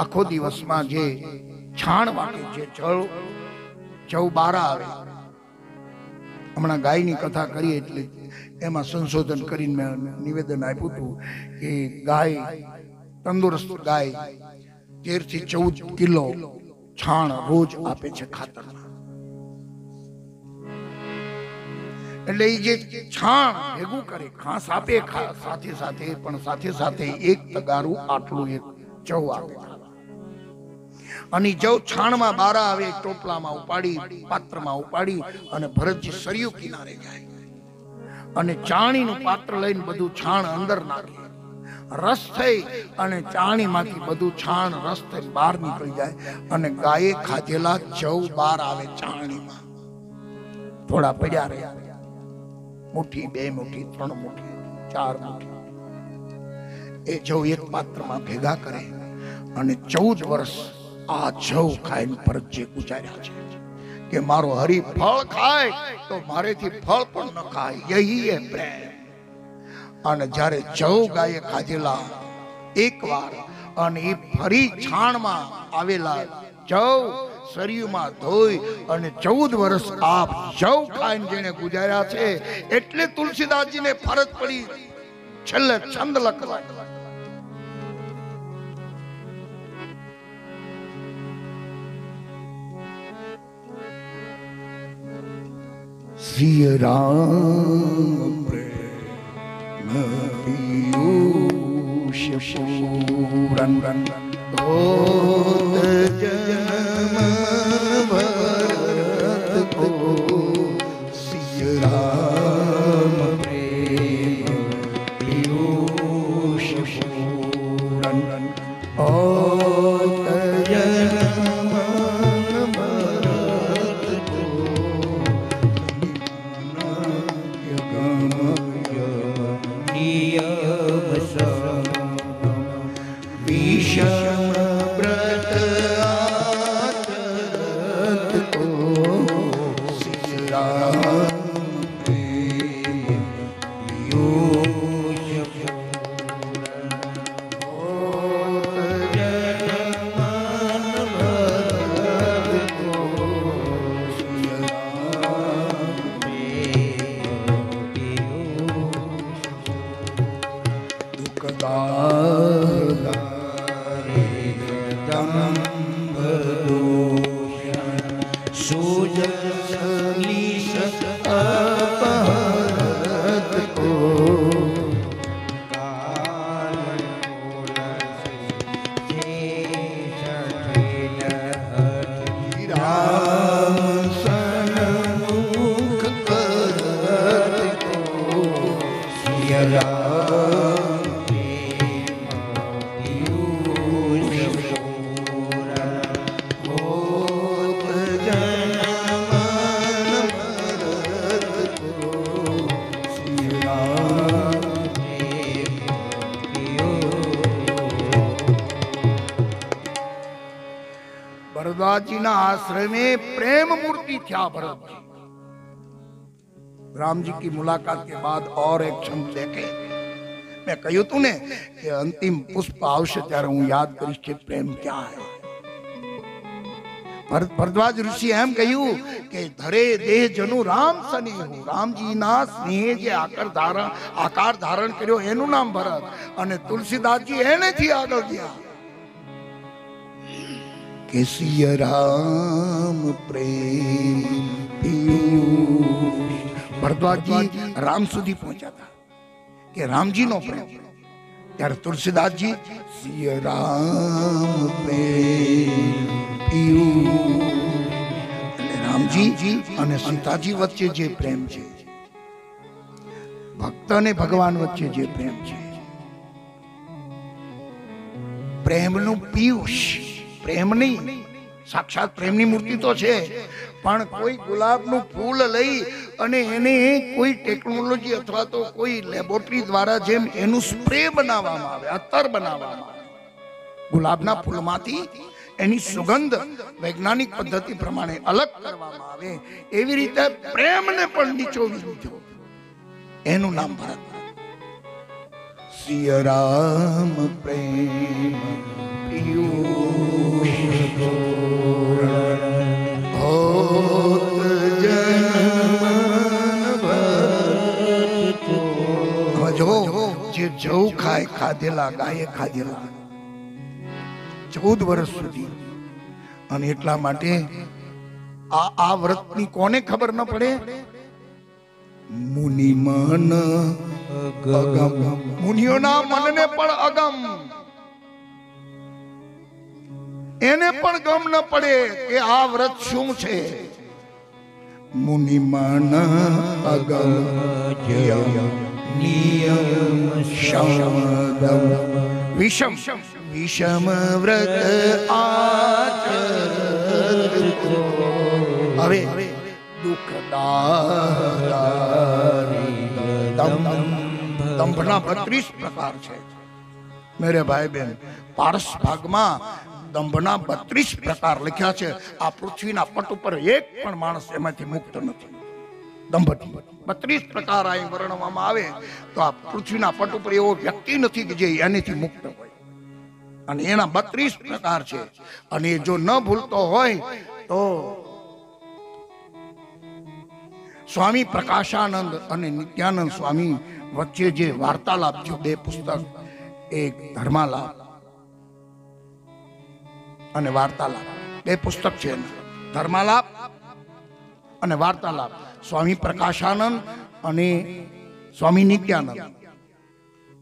આખો દિવસમાં જે છાણ વાટે, જે જવ બારા આવે, હમણાં ગાયની કથા કરી એટલે એમાં સંશોધન કરીને મેં નિવેદન આપ્યું હતું કે ગાય, તંદુરસ્ત ગાય 13 થી 14 કિલો છાણ રોજ આપે છે ખાતરમાં. એટલે એ જે છાણ ભેગું કરે, ઘાસ આપે સાથે સાથે, પણ સાથે સાથે એક તગારું આટલું એક જવ આપે. અને જવ છાણમાં બારા આવે, ટોપલામાં ઉપાડી, પાત્રમાં ઉપાડી અને ભરતજી સરયુ કિનારે જાય અને ચાણીનું પાત્ર લઈને બધું છાણ અંદર નાખે. રસ થઈ અને ચાણીમાંથી બધું છાણ રસ થઈ બહાર નીકળી જાય અને ગાયે ખાધેલા જવ બહાર આવે ચાણીમાં. થોડા પડ્યા રહ્યા, મુઠ્ઠી, 2 મુઠ્ઠી, 3 મુઠ્ઠી, 4 મુઠ્ઠી, એ જવ એક પાત્રમાં ભેગા કરે અને 14 વર્ષ આ જવ ખાઈને ભરતજી ગુજાર્યા છે કે મારો હરી ફળ ખાય તો મારેથી ફળ પણ ન ખાય, યહી હે પ્રેમ. અને જ્યારે જવ ગાયે ખાધેલા એકવાર અને એ ફરી છાણમાં આવેલા જવ સરયુમાં ધોઈ અને 14 વર્ષ આપ જવ ખાઈને જેને ગુજાર્યા છે, એટલે તુલસીદાસજીને ફરજ પડી છેલ્લે છંદ લખવા. શ્રી રામ પ્રેમ પિયુષ પૂરન હોત જન્મ ભરત કો. શ્રી રામ પ્રેમ પિયુષ પૂરન હોત જન્મ ભરત કો. विषम व्रत आचरत को. श्री राम प्रेम योग होत जन्मन भरत को. श्री राम दुखदाता अपहरत को. राम सन्मुख करत को. श्री राम भरद्वाजी ना आश्रय में प्रेम मूर्ति था भरत जी. राम जी की मुलाकात के बाद और एक क्षण देखे, मैं कहूं तू ने कि अंतिम पुष्प आवश्य त्यारे हूं याद करीश के प्रेम क्या है. भरद्वाज ऋषि एम कह્યું કે ધરે દેહ જનુ રામ સ્નેહ. રામજી ના સ્નેહ જે આકાર ધારણ કર્યો એનું નામ ભરત. અને તુલસીદાસજી એનેથી આગળ ગયા. કે સિય રામ પ્રેમ પિયુષ. ભરદ્વાજજી રામ સુધી પહોંચ્યા હતા કે રામજીનો પ્રેમ. ત્યારે તુલસીદાસજી સિય રામ પ્રેમ પિયુષ. એટલે રામજી અને સીતાજી વચ્ચે જે પ્રેમ છે, ભક્ત અને ભગવાન વચ્ચે જે પ્રેમ છે, પ્રેમનું પિયુષ. પ્રેમ નહીં, સાક્ષાત પ્રેમની મૂર્તિ તો છે, પણ કોઈ ગુલાબનું ફૂલ લઈ અને એને કોઈ ટેકનોલોજી અથવા તો કોઈ લેબોરેટરી દ્વારા જેમ એનું સ્પ્રે બનાવવામાં આવે, અત્તર બનાવવામાં આવે, ગુલાબના ફૂલમાંથી એની સુગંધ વૈજ્ઞાનિક પદ્ધતિ પ્રમાણે અલગ કરવામાં આવે, એવી રીતે પ્રેમને પણ નીચોવી દીધો. એનું નામ ભરત. સિય રામ પ્રેમ પિયુષ હોત જન્મન ભરતો. હવે જો જે જવ ખાય ખાધેલા, ગાયે ખાધેલા 14 વર્ષ સુધી, અને એટલા માટે આ વ્રતની કોને ખબર ન પડે? મુનિ મન અગમ. મુનિઓના મનને પણ અગમ, એને પણ ગમ ન પડે કે આ વ્રત શું છે. મુનિ મન અગમ નિયમ શમદમ વિષમ વિષમ વ્રત આચરત. હવે દંભના 32 પ્રકાર છે મેરે ભાઈ બહેન. પારસ ભાગમાં દંભના 32 પ્રકાર લખ્યા છે. આ પૃથ્વીના પટ ઉપર એક પણ માણસ એમાંથી મુક્ત નથી. દંભથી 32 પ્રકાર અહીં વર્ણવવામાં આવે તો આ પૃથ્વીના પટ ઉપર એવો વ્યક્તિ નથી કે જે એનાથી મુક્ત હોય. અને એના 32 પ્રકાર છે. અને જો ન ભૂલતો હોય તો સ્વામી પ્રકાશાનંદ અને નિત્યાનંદ સ્વામી વચ્ચે જે વાર્તાલાપ છે, 2 પુસ્તક, એક ધર્માલાપ અને વાર્તાલાપ, 2 પુસ્તક છે. ધર્માલાપ અને વાર્તાલાપ, સ્વામી પ્રકાશાનંદ અને સ્વામી નિત્યાનંદ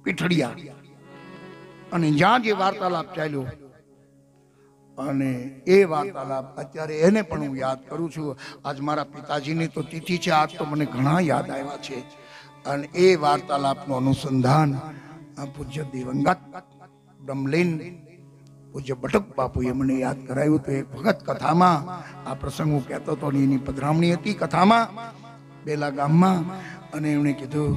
પીઠડિયા. અને જ્યાં જે વાર્તાલાપ ચાલ્યો, અને એ વાર્તાલાપ અત્યારે એને પણ હું યાદ કરું છું. આજ મારા પિતાજીની તો તિથિ છે, આજ તો મને ઘણા યાદ આવ્યા છે. અને એ વાર્તાલાપનું અનુસંધાન પૂજ્ય દિવંગત બ્રહ્મલીન પૂજ્ય બટક બાપુએ મને યાદ કરાવ્યું. તો એક વખત કથામાં આ પ્રસંગ હું કહેતો હતો, એની પધરામણી હતી કથામાં બેલા ગામમાં. અને એમણે કીધું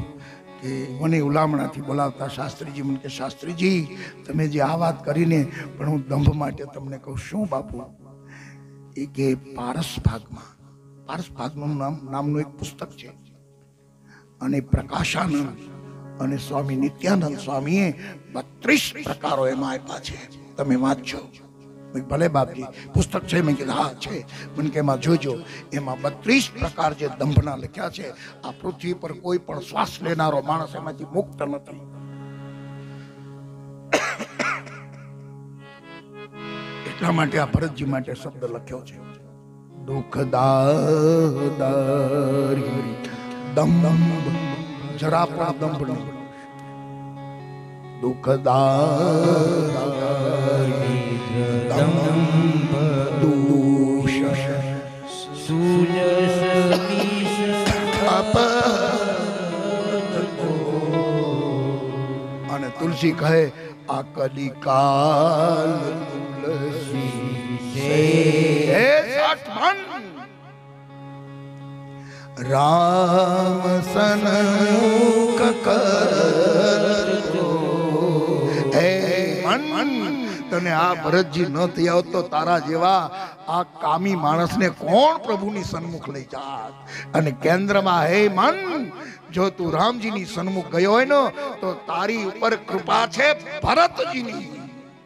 કે મને ઉલામણાથી બોલાવતા શાસ્ત્રીજી મને કે, શાસ્ત્રીજી તમે જે આ વાત કરીને, પણ હું દંભ માટે તમને કહું. શું બાપુ? એ કે પારસ ભાગનું નામનું એક પુસ્તક છે, અને પ્રકાશાનંદ અને સ્વામી નિત્યાનંદ સ્વામીએ 32 પ્રકારો એમાં આપ્યા છે, તમે વાંચજો. ભલે બાપજી પુસ્તક છે? મેં કીધું હા છે. મને કે એમાં જોજો, એમાં 32 પ્રકાર જે દંભના લખ્યા છે. આ પૃથ્વી પર કોઈ પણ શ્વાસ લેનારો માણસ એમાંથી મુક્ત નથી. એટલા માટે આ ભરતજી માટે શબ્દ લખ્યો છે, દુઃખદારી દંભ. જરા પણ દંભ નહીં. દુઃખદારી દંભ દૂષ અને તુલસી કહે આ કલિકાલ રામ સન્મુખ કરતો. તને આ ભરતજી ન થયા તો તારા જેવા આ કામી માણસને કોણ પ્રભુની સન્મુખ લઈ જાત. અને કેન્દ્રમાં હે મન, જો તું રામજીની સન્મુખ ગયો હોય ને તો તારી ઉપર કૃપા છે ભરતજીની.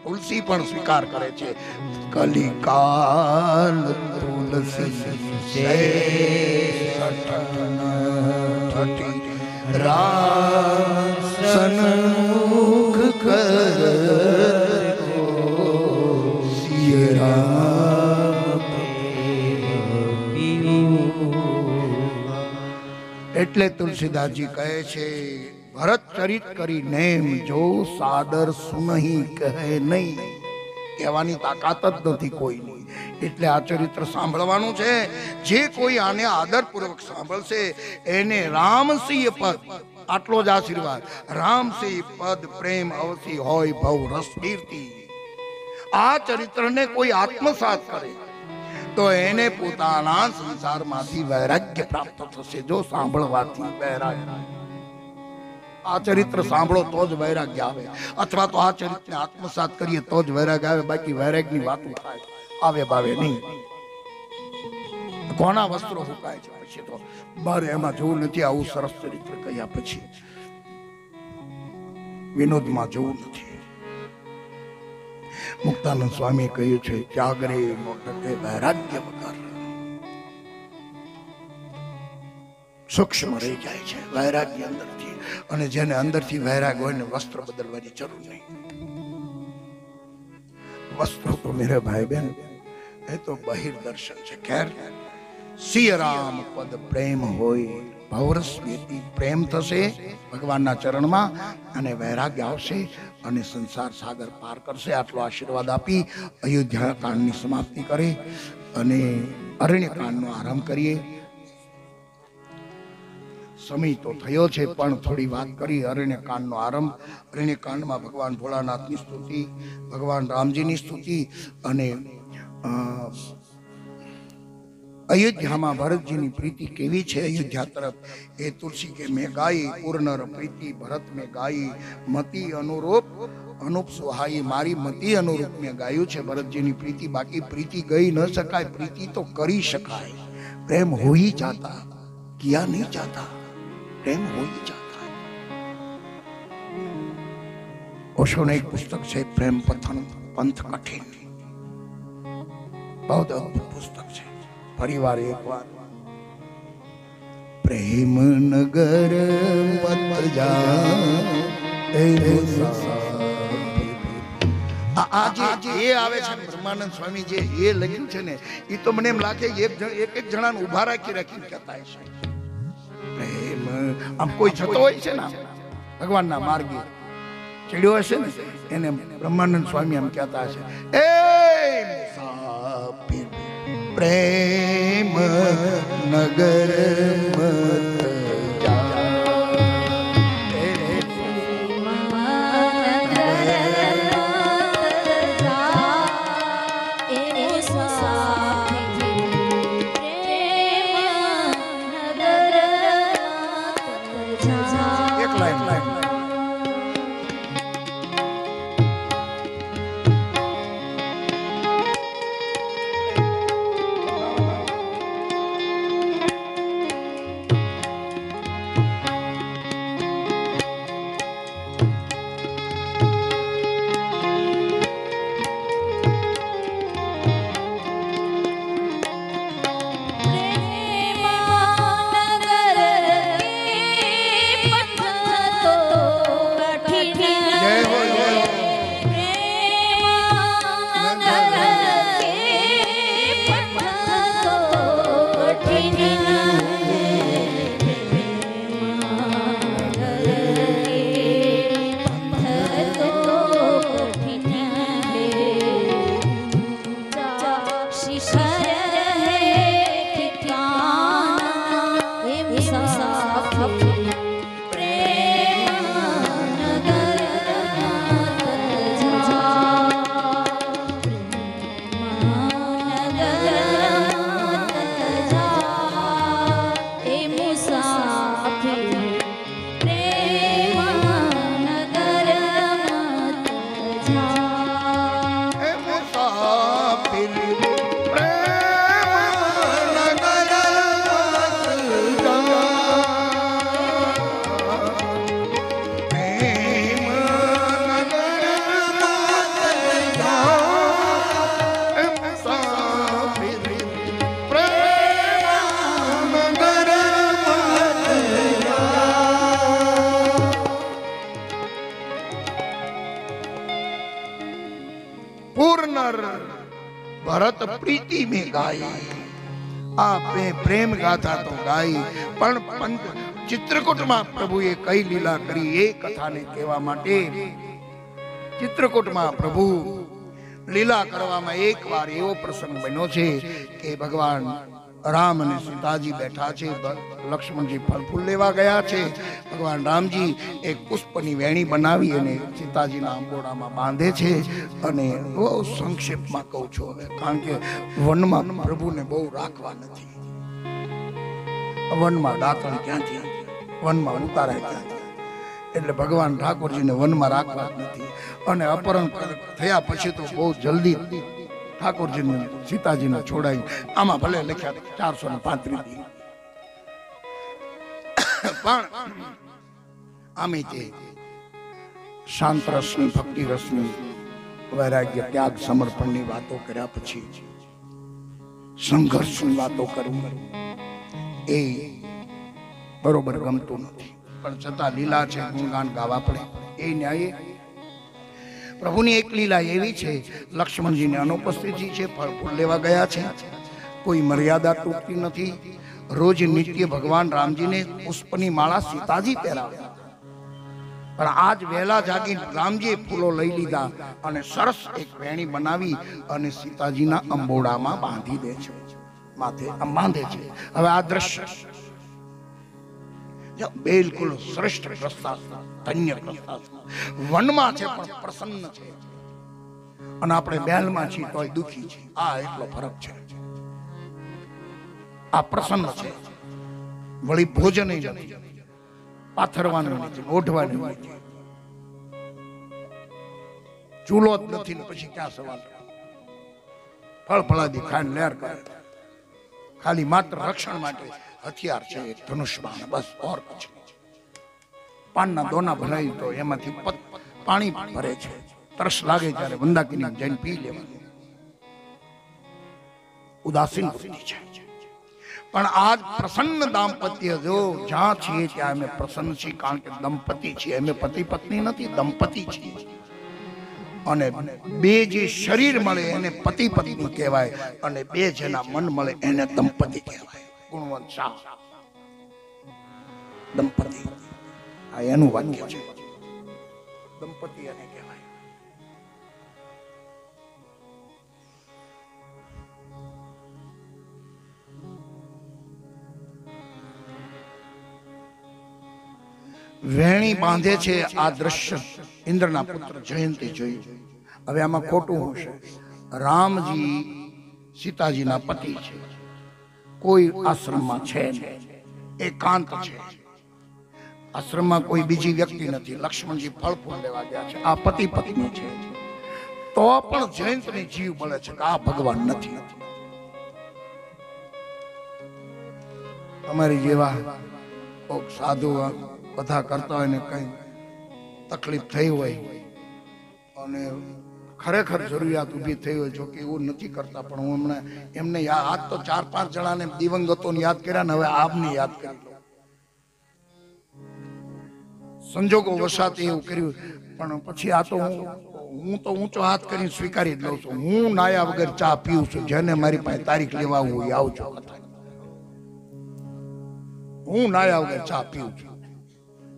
તુલસી પણ સ્વીકાર કરે છે, કલિકાલ તુલસી રામ સન્મુખ કર સિય રામ એટલે તુલસીદાસજી કહે છે ભરત ચરિત કરી નેમ જો સાદર સુનહી કહે નહીં, કહેવાની તાકાત જ નથી કોઈની. એટલે આ ચરિત્ર સાંભળવાનું છે. જે કોઈ આને આદરપૂર્વક સાંભળશે એને રામસિંહ પદ, આટલો જ આશીર્વાદ, રામસિંહ પદ પ્રેમ અવસી હોય ભવ રસ કીર્તિ. આ ચરિત્રને કોઈ આત્મસાત કરે તો એને પોતાના સંસારમાંથી વૈરાગ્ય પ્રાપ્ત થશે. જો સાંભળવાથી વૈરાગ્ય, આ ચરિત્ર સાંભળો તો જ વૈરાગ્ય આવે, અથવા તો આ ચરિત્રને આત્મસાત કરીએ તો જ વૈરાગ્ય આવે. બાકી વૈરાગ્યની વાતો થાય, આવે ભાવે નહીં. કોના વસ્ત્રો હુકાય છે પછી તો બારે એમાં જોવું નથી. આવું સરસ ચરિત્ર કહ્યા પછી વિનોદમાં જોવું નથી. મુક્તાનંદ સ્વામી કહ્યું છે ત્યાગરે મોટકે વૈરાગ્ય વગર સૂક્ષ્મ રહી જાય છે વૈરાગ્ય અંદરથી. અને જેને અંદરથી વૈરાગ હોય ને વસ્ત્ર બદલવાની જરૂર નહીં. વસ્ત્રો તો મેરે ભાઈ બહેન એ તો બહિર દર્શન છે. ખેર સિય રામ પદ પ્રેમ હોય ભવરસ વ્યતિ, પ્રેમ થશે ભગવાનના ચરણમાં અને વૈરાગ્ય આવશે અને સંસાર સાગર પાર કરશે. આટલો આશીર્વાદ આપી અયોધ્યા કાંડની સમાપ્તિ કરે અને અરણ્ય કાંડનો આરંભ કરીએ. સમય તો થયો છે પણ થોડી વાત કરી અરણ્ય કાંડનો આરંભ. અરણ્ય કાંડમાં ભગવાન ભોળાનાથની સ્તુતિ, ભગવાન રામજીની સ્તુતિ અને અયોધ્યામાં ભરતજીની પ્રીતિ કેવી છે અયોધ્યા તરફ એ તુલસી કે મેં ગાઈ, પૂર્ણર પ્રીતિ ભરત મેં ગાઈ, મતિ અનુરૂપ અનુપ સુહાઈ. મારી મતિ અનુરૂપ મેં ગાયું છે ભરતજીની પ્રીતિ. બાકી પ્રીતિ ગઈ ન શકાય, પ્રીતિ તો કરી શકાય. પ્રેમ હો ही जाता, किया नहीं जाता, प्रेम हो ही जाता. ઓશોનું એક પુસ્તક છે પ્રેમ પથન પંથ કઠિન, બહુ અદ્ભુત પુસ્તક છે. પરિવાર એકવાર પ્રેમ નગર મત જા આજે એ આવે છે બ્રહ્માનંદ સ્વામી જે એ લખ્યું છે ને એ તો મને એમ લાગે એક એક જણાને ઉભા રાખીને કહેતા હશે. પ્રેમ આમ કોઈ જતો હોય છે ને ભગવાનના માર્ગે ચડ્યો હશે ને એને બ્રહ્માનંદ સ્વામી એમ કહેતા હશે એ મુસાફિર પ્રેમ નગર મત જા. भरत प्रीति में गाई, आपे प्रेम गाथा तो गाई, पण ચિત્રકૂટમાં પ્રભુએ કઈ લીલા કરી એ કથાને કહેવા માટે ચિત્રકૂટમાં પ્રભુ લીલા કરવામાં એકવાર એવો પ્રસંગ બન્યો છે કે ભગવાન રામ અને સીતાજી બેઠા છે, લક્ષ્મણજી ફળ ફૂલ લેવા ગયા છે. ભગવાન રામજી એક પુષ્પની વેણી બનાવી અને સીતાજીના આંબોડામાં બાંધે છે. અને બહુ સંક્ષેપમાં કહું છું હવે, કારણ કે વનમાં પ્રભુને બહુ રાખવા નથી. વનમાં દાંતણ ક્યાંથી, વનમાં ઉતારાય ક્યાંથી, એટલે ભગવાન ઠાકોરજીને વનમાં રાખવા જ નથી. અને અપહરણ થયા પછી તો બહુ જલ્દી ઠાકોરજીને સીતાજીને છોડાયું. આમાં ભલે લખ્યા 435 દી, પણ આમે તે શાંત રસની, ભક્તિ રસની, વૈરાગ્ય, ત્યાગ, સમર્પણની વાતો કર્યા પછી સંઘર્ષની વાતો કરવી એ બરોબર ગમતું નથી. પણ છતાં લીલા છે, ગુણગાન ગાવા પડે એ ન્યાય. પ્રભુની એક લીલા એવી છે, લક્ષ્મણજીની અનુપસ્થિતિ છે, ફળ ફૂલ લેવા ગયા છે, કોઈ મર્યાદા તૂટતી નથી. રોજ નિત્ય ભગવાન રામજીને પુષ્પની માળા સીતાજી પહેરાવ્યા, પણ આજ વહેલા જાગી રામજીએ ફૂલો લઈ લીધા અને સરસ એક વેણી બનાવી અને સીતાજીના અંબોડામાં બાંધી દે છે, માથે આમ બાંધે છે. હવે આ દ્રશ્ય બિલકુલ શ્રેષ્ઠ પ્રસ્તાવ, ધન્ય પ્રસ્તાવ. વનમાં છે પણ પ્રસન્ન છે, અને આપણે બેલમાં છીએ તોય દુખી છીએ. આ એટલો ફરક છે. આ પ્રસન્ન છે, વળી ભોજન નથી, પાથરવાનું નથી, ઓઢવાનું નથી, ચૂલો જ નથી, ને પછી ક્યાં સવાલ. ફળ ફળાદી ખાઈને લહેર કરે, ખાલી માત્ર રક્ષણ માટે હથિયાર છે એક ધનુષ બાણ, બસ. ઓર કશું નહીં. પાનના દોના ભરાય તો એમાંથી પાણી ભરે છે, તરસ લાગે ત્યારે મંદાકિની જઈને પી લેવાનું. ઉદાસીન વૃત્તિ છે. પણ આજ પ્રસન્ન દાંપત્ય, જો જ્યાં છીએ ત્યાં અમે પ્રસન્ન છીએ, કારણ કે દંપતી છીએ. અમે પતિ પત્ની નથી, દંપતી છીએ. અને બે જે શરીર મળે એને પતિ પત્ની કહેવાય, અને બે જેના મન મળે એને દંપતી કહેવાય. ગુણવંત શાહ દંપતી, આ એનું વાક્ય છે. દંપતી એને કહેવાય. વેણી બાંધે છે. આ દ્રશ્ય ઇન્દ્રના પુત્ર જયંતી જોયું. હવે આમાં ખોટું હશે. રામજી સીતાજીના પતિ છે, કોઈ આશ્રમમાં છે નહીં, એકાંત છે. આશ્રમમાં કોઈ બીજી વ્યક્તિ નથી. લક્ષ્મણજી ફળ ફૂલ લેવા ગયા છે, આ પતિ પત્ની છે. તો પણ જયંતને જીવ બળે છે કે આ ભગવાન નથી. તમારી જેવા કોક સાધુ બધા કરતા હોય ને કઈ તકલીફ થઈ હોય અને ખરેખર જરૂરિયાત ઊભી થઈ હોય, જો કે એવું નથી કરતા, પણ હું હમણાં એમને આજ તો 4-5 જણાને દિવંગતોને યાદ કર્યા ને હવે આપને યાદ કરી લો. સંજોગો વસાતે એવું કર્યું, પણ પછી આ તો હું તો ઊંચો હાથ કરીને સ્વીકારી જ લઉં છું. હું નાયા વગર ચા પીઉં છું. જેને મારી પાસે તારીખ લેવા હોય આવજો. હું નાયા વગર ચા પીઉં છું.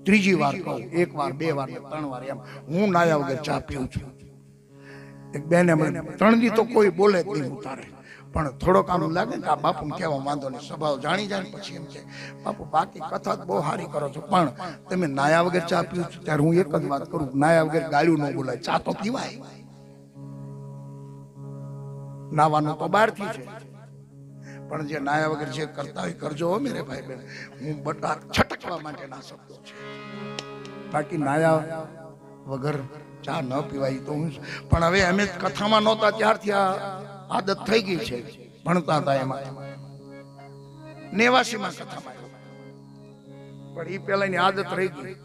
ત્રીજી વાર કહું, 1 વાર 2 વાર 3 વાર એમ હું નાયા વગર ચા પીઉં છું. એક બેને 3 દી તો કોઈ બોલે જ નહીં ઉતારે, પણ થોડોક આમ લાગે કે આ બાપુ કેવા વાંધો નહીં, સ્વભાવ જાણી જાય પછી એમ કે બાપુ બાકી કથા બહુ સારી કરો છો, પણ તમે નાયા વગર ચા પીવું છો. ત્યારે હું એક જ વાત કરું, નાયા વગર ગાળ્યું ન બોલાય. ચા તો પીવાય, નાવાનું તો બહારથી છે, પણ જે નાયા વગર જે કરતા હોય કરજો હો મેરે ભાઈ બહેન. હું બટા છટકવા માટેના શબ્દો છે, બાકી નાયા વગર ચા ન પીવાય તો હું. પણ હવે અમે કથામાં નહોતા ત્યારથી આ આદત થઈ ગઈ છે. ભણતા હતા એમાં 89માં કથામાં, પણ એ પેલાની આદત રહી ગઈ.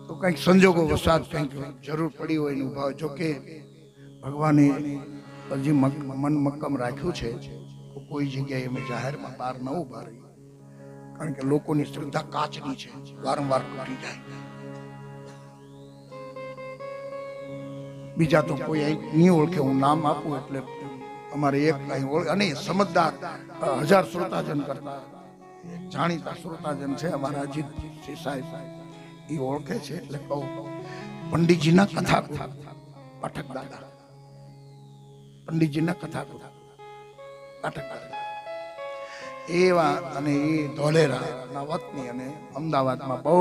તો કંઈક સંજોગો વસાત કંઈક જરૂર પડી હોય ને ઉભા. જો કે ભગવાને હજી મન મક્કમ રાખ્યું છે, કોઈ જગ્યાએ અમે જાહેરમાં બહાર ન ઉભા રહી, કારણ કે લોકોની શ્રદ્ધા કાચની છે, વારંવાર તૂટી જાય. બીજા તો કોઈ નહીં ઓળખે, હું નામ આપું એટલે અમારે એક કઈ ઓળખ અને સમજદાર 1000 શ્રોતાજન કરતા જાણીતા શ્રોતાજન છે અમારા અજીત સાહેબ, એ ઓળખે છે એટલે કહું પંડિતજીના કથા પાઠક દાદા, પંડિતજીના કથા પાઠક દાદા એવા, અને એ ધોલેરાના વતની અને અમદાવાદમાં બહુ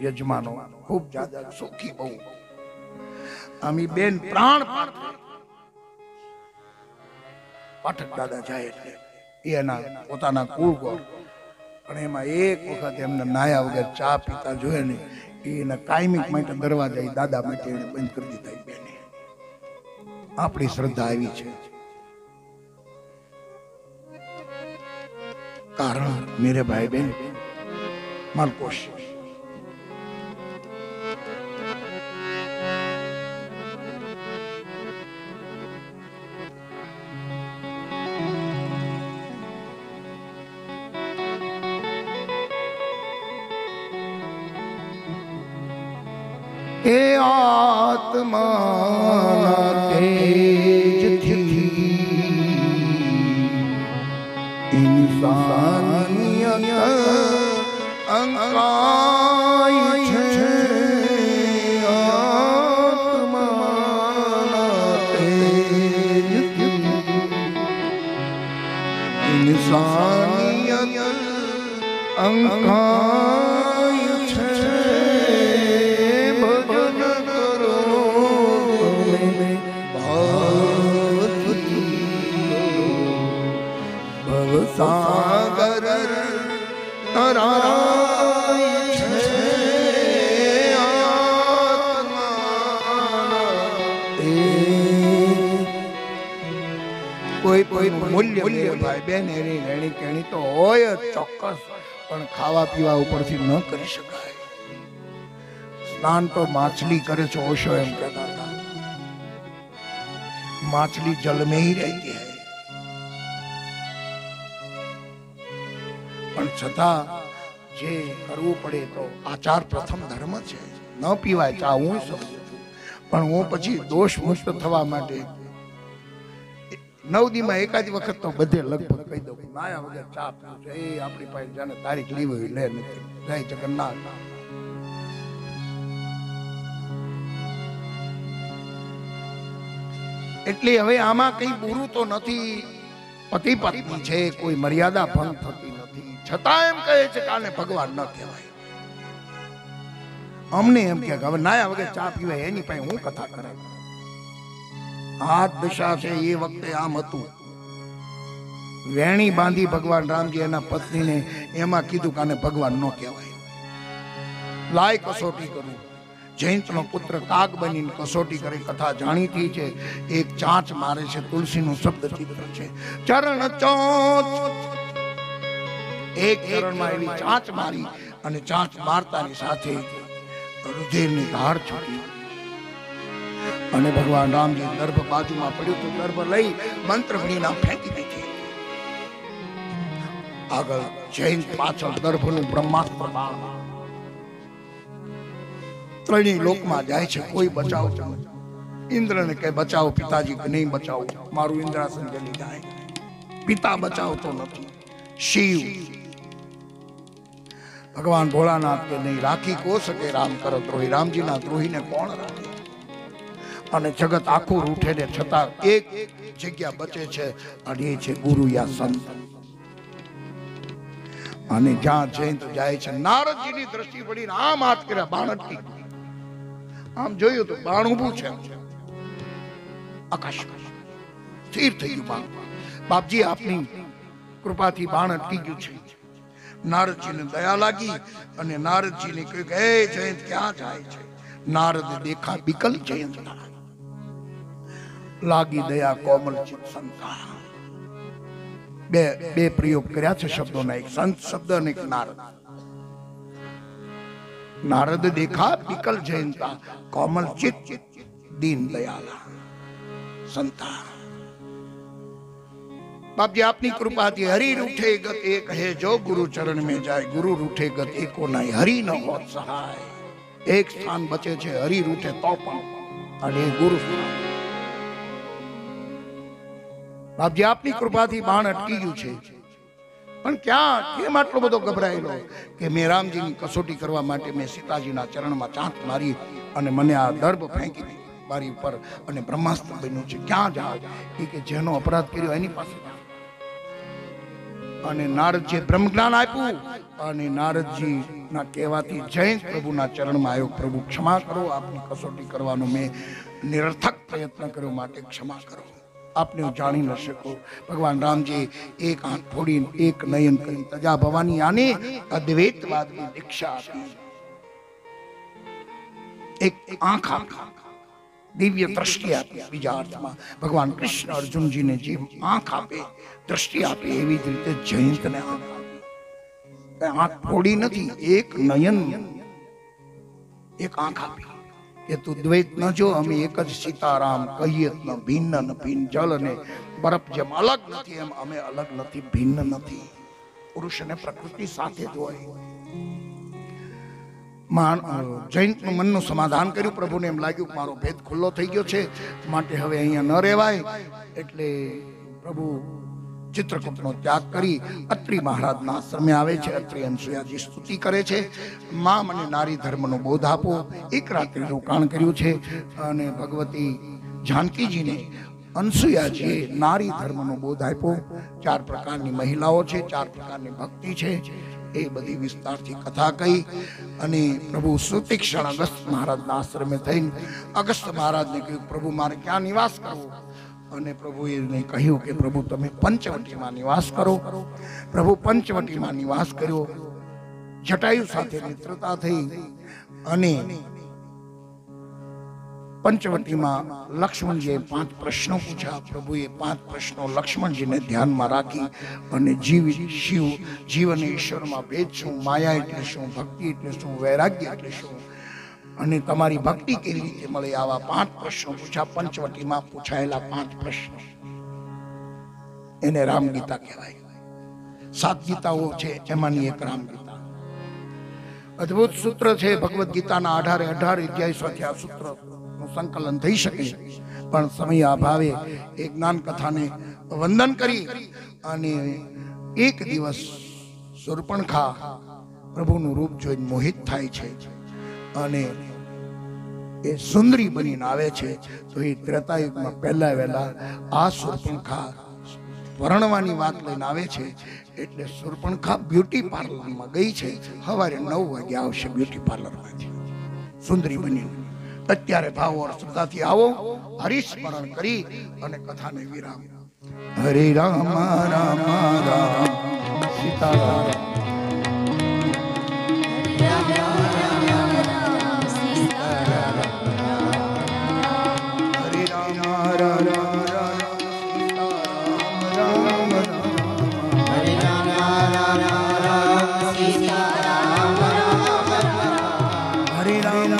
યજમાનો ખૂબ જાજા સુખી બહુ. આમી બેન પ્રાણ પાઠક દાદા જાય એટલે એના પોતાના કુળ ગોળ, પણ એમાં એક વખત એમને નાયા વગર ચા પીતા જોયે ને એને કાયમિક માટે દરવાજા દાદા માટે એને બંધ કરી દીધા. બેને આપણી શ્રદ્ધા આવી છે, કારણ મેરે ભાઈ બહેન માલકોશ એ આત્મા તેજથી ઇન્સાનિયત અંકાય છે. આત્મા તેજથી ઇન્સાનિયત અંકાય છે. સાગર તરાય છે. કોઈ કોઈ મૂલ્ય ભાઈ બેન એની રેણી કેણી તો હોય જ ચોક્કસ, પણ ખાવા પીવા ઉપરથી ન કરી શકાય. સ્નાન તો માછલી કરે છે, ઓશો એમ કહેતા હતા, માછલી જલ में ही रहती है, પણ છતાં જે કરવું પડે તો આચાર પ્રથમ ધર્મ છે. ન પીવાય ચા હું સમજુ છું, પણ હું પછી દોષ મુક્ત થવા માટે 9 દીમાં એકાદી વખત તો બધે લગભગ કહી દઉં નાયા વગર ચા પીવું છે. એ આપણી પાસે જાણે તારીખ લીધી લે નથી. જય જગન્નાથ. એટલે હવે આમાં કઈ બુરું તો નથી, પતિ પત્ની છે, કોઈ મર્યાદા ભંગ થતી નથી, છતાં એમ કહે છે કે આને ભગવાન ન કહેવાય. અમને એમ કે હવે નાયા વગર ચા પીવાય એની પાસે હું કથા કરે. હાથ દશા છે એ વખતે આમ હતું. વેણી બાંધી ભગવાન રામજી એના પત્નીને એમાં કીધું કે આને ભગવાન ન કહેવાય. લાય કસોટી કરું. જયંતનો પુત્ર કાગ બનીને કસોટી કરી. કથા જાણીતી છે. એક ચાંચ મારે છે, તુલસીનું શબ્દ ચિત્ર છે. ચરણ ચોંચ, એક ચરણમાં એવી ચાંચ મારી અને ચાંચ મારતાની સાથે રુધિરની ધાર છૂટી અને ભગવાન રામજી દર્ભ બાજુમાં પડ્યું તો દર્ભ લઈ મંત્ર ભણીને ફેંકી દીધી. આગળ જૈન પાછળ દર્ભનું બ્રહ્માસ્ત્ર બાણ ત્રણેય લોકમાં જાય છે. કોઈ બચાવતું ઇન્દ્રને કે બચાવો પિતાજી, કે નહીં બચાવો, મારું ઇન્દ્રાસન ગલી જાય. પિતા બચાવતો નથી. શિવ ભગવાન ભોળાનાથ કે નહીં રાખી કો શકે રામ કરો દ્રોહી. રામજીના દ્રોહીને કોણ રાખે? અને જગત આખું રૂઠે ને છતાં એક જગ્યા બચે છે અને એ છે ગુરુ યા સંત. અને જ્યાં જયંત જાય છે, નારદજીની દ્રષ્ટિ પડીને આમ હાથ કર્યા, બાણ અટકી. આમ જોયું તો બાણ ઊભું છે, આકાશ સ્થિર થઈ ગયું બાણ. બાપજી આપની કૃપાથી બાણ અટકી ગયું છે. નારદજીને દયા લાગી અને નારદજીને કહ્યું કે હે જયંત ક્યાં જાય છે? નારદ દેખા બિકલ જયંત, લાગી દયા કોમલ ચિત સંતા. બે પ્રયોગ કર્યા છે શબ્દોના, એક સંત શબ્દ અને એક નારદ. નારદ દેખા બિકલ જયંતા, કોમલ ચિત દીન દયાલા સંતા. બાપજી આપની કૃપાથી હરી રૂઠે ગત એક હે જો ગુરુ ચરણ में जाए, गुरु रूठे गत एको नहीं, हरि न होत सहाय. एक स्थान बचे છે હરી રૂઠે તો પણ, અને ગુરુ બાપજી આપની કૃપાથી બાણ અટકી ગયું છે, પણ ક્યાં કેમ આટલો બધો ગભરાયેલો કે મેં રામજીની કસોટી કરવા માટે મેં સીતાજીના ચરણમાં ચાંચ મારી અને મને આ દર્ભ ફેંકી દીધી મારી ઉપર અને બ્રહ્માસ્ત્ર બન્યું છે. ક્યાં જાવ કે જેનો અપરાધ કર્યો એની પાસે. અને નારદજી બ્રહ્મ જ્ઞાન આપ્યું અને નારદજી ના કહેવાથી જયંત પ્રભુના ચરણમાં આવ્યો. પ્રભુ ક્ષમા કરો, આપની કસોટી કરવાનો મેં નિરર્થક પ્રયત્ન કર્યો, માટે ક્ષમા કરો. આપને હું જાણી ન શકું. ભગવાન રામજી એક આંખ ફોડી એક નયન કરી તજા ભવાની આને અદ્વૈતવાદની દીક્ષા આપી. એક આંખ આપી, દિવ્ય દ્રષ્ટિ આપી. બીજા અર્થમાં ભગવાન કૃષ્ણ અર્જુનજીને જે આંખ આપે, દ્રષ્ટિ આપે, એવી જ રીતે જયંતને આંખ ફોડી નથી, એક નયન, એક આંખ આપી કે તું દ્વૈત ન જો, અમે એક જ સીતારામ કહીએ ન ભિન્ન ન ભિન્ન. જલ અને બરફ જેમ અલગ નથી એમ અમે અલગ નથી, ભિન્ન નથી. પુરુષ અને પ્રકૃતિ સાથે જ હોય. જયંતનું મનનું સમાધાન કર્યું. પ્રભુને એમ લાગ્યું મારો ભેદ ખુલ્લો થઈ ગયો છે, માટે હવે અહીંયા ન રહેવાય. એટલે પ્રભુ ચિત્રકૂટનો ત્યાગ કરી અત્રિ મહારાજના આશ્રમે આવે છે. અત્રિ અનસુયાજી સ્તુતિ કરે છે, માં મને નારી ધર્મનો બોધ આપો. એક રાત્રિ રોકાણ કર્યું છે અને ભગવતી જાનકીજીને અનસુયાજીએ નારી ધર્મનો બોધ આપ્યો. 4 પ્રકારની મહિલાઓ છે, 4 પ્રકારની ભક્તિ છે, એ બધી વિસ્તારથી કથા કહી. અને પ્રભુ સુતીક્ષણ અગસ્ત મહારાજના આશ્રમે થઈને અગસ્ત મહારાજને કહ્યું પ્રભુ મારે ક્યાં નિવાસ કરવો? અને પ્રભુએ એને કહ્યું કે પ્રભુ તમે પંચવટીમાં નિવાસ કરો. પ્રભુ પંચવટીમાં નિવાસ કર્યો. જટાયુ સાથે મિત્રતા થઈ અને પંચવટીમાં લક્ષ્મણજીએ 5 પ્રશ્નો પૂછ્યા. પ્રભુએ 5 પ્રશ્નો લક્ષ્મણજીને ધ્યાનમાં રાખી અને જીવ અને ઈશ્વરમાં ભેદ શું, માયા એટલે શું, ભક્તિ એટલે શું, વૈરાગ્ય એટલે શું અને તમારી ભક્તિ કેવી રીતે મળે, આવા 5 પ્રશ્નો પૂછ્યા. પંચવટીમાં પૂછાયેલા 5 પ્રશ્નો એને રામગીતા કહેવાય. 7 ગીતાઓ છે, એમાંની એક રામગીતા. અદ્ભુત સૂત્ર છે. ભગવદ્ ગીતાના 18 અધ્યાય સાથે આ સૂત્ર સંકલન થઈ શકે, પણ સમય અભાવે એ જ્ઞાન કથાને વંદન કરી. અને એક દિવસ શૂર્પણખા પ્રભુનું રૂપ જોઈને મોહિત થાય છે અને એ સુંદરી બનીને આવે છે. તો એ ત્રેતાયુગમાં પહેલા વહેલા આ શૂર્પણખા વર્ણવાની વાત લઈને આવે છે. એટલે શૂર્પણખા બ્યુટી પાર્લરમાં ગઈ છે. સવારે 9 વાગે આવશે બ્યુટી પાર્લરમાંથી સુંદરી બનીને. અત્યારે ભાવો શ્રદ્ધાથી આવો, હરિસ્મરણ કરી અને કથાને વિરામ. હરે રામ રામ રામ સીતારામ. હરે રામ રામ રામ સીતારામ રામ રામ. હરે રામ સીતારામ રામ રામ. હરે રામ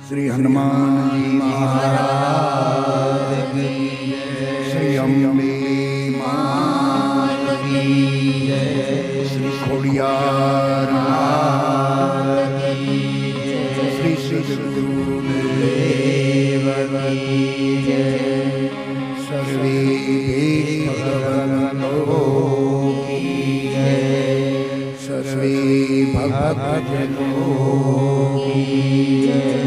श्री हनुमान जी महाराज की, श्री अम्बे मात की, श्री खोड़ियार मात की, श्री श्री गुरुदेव की जय। सर्वे भगवन्तो की जय, सर्वे भक्तजनों की जय।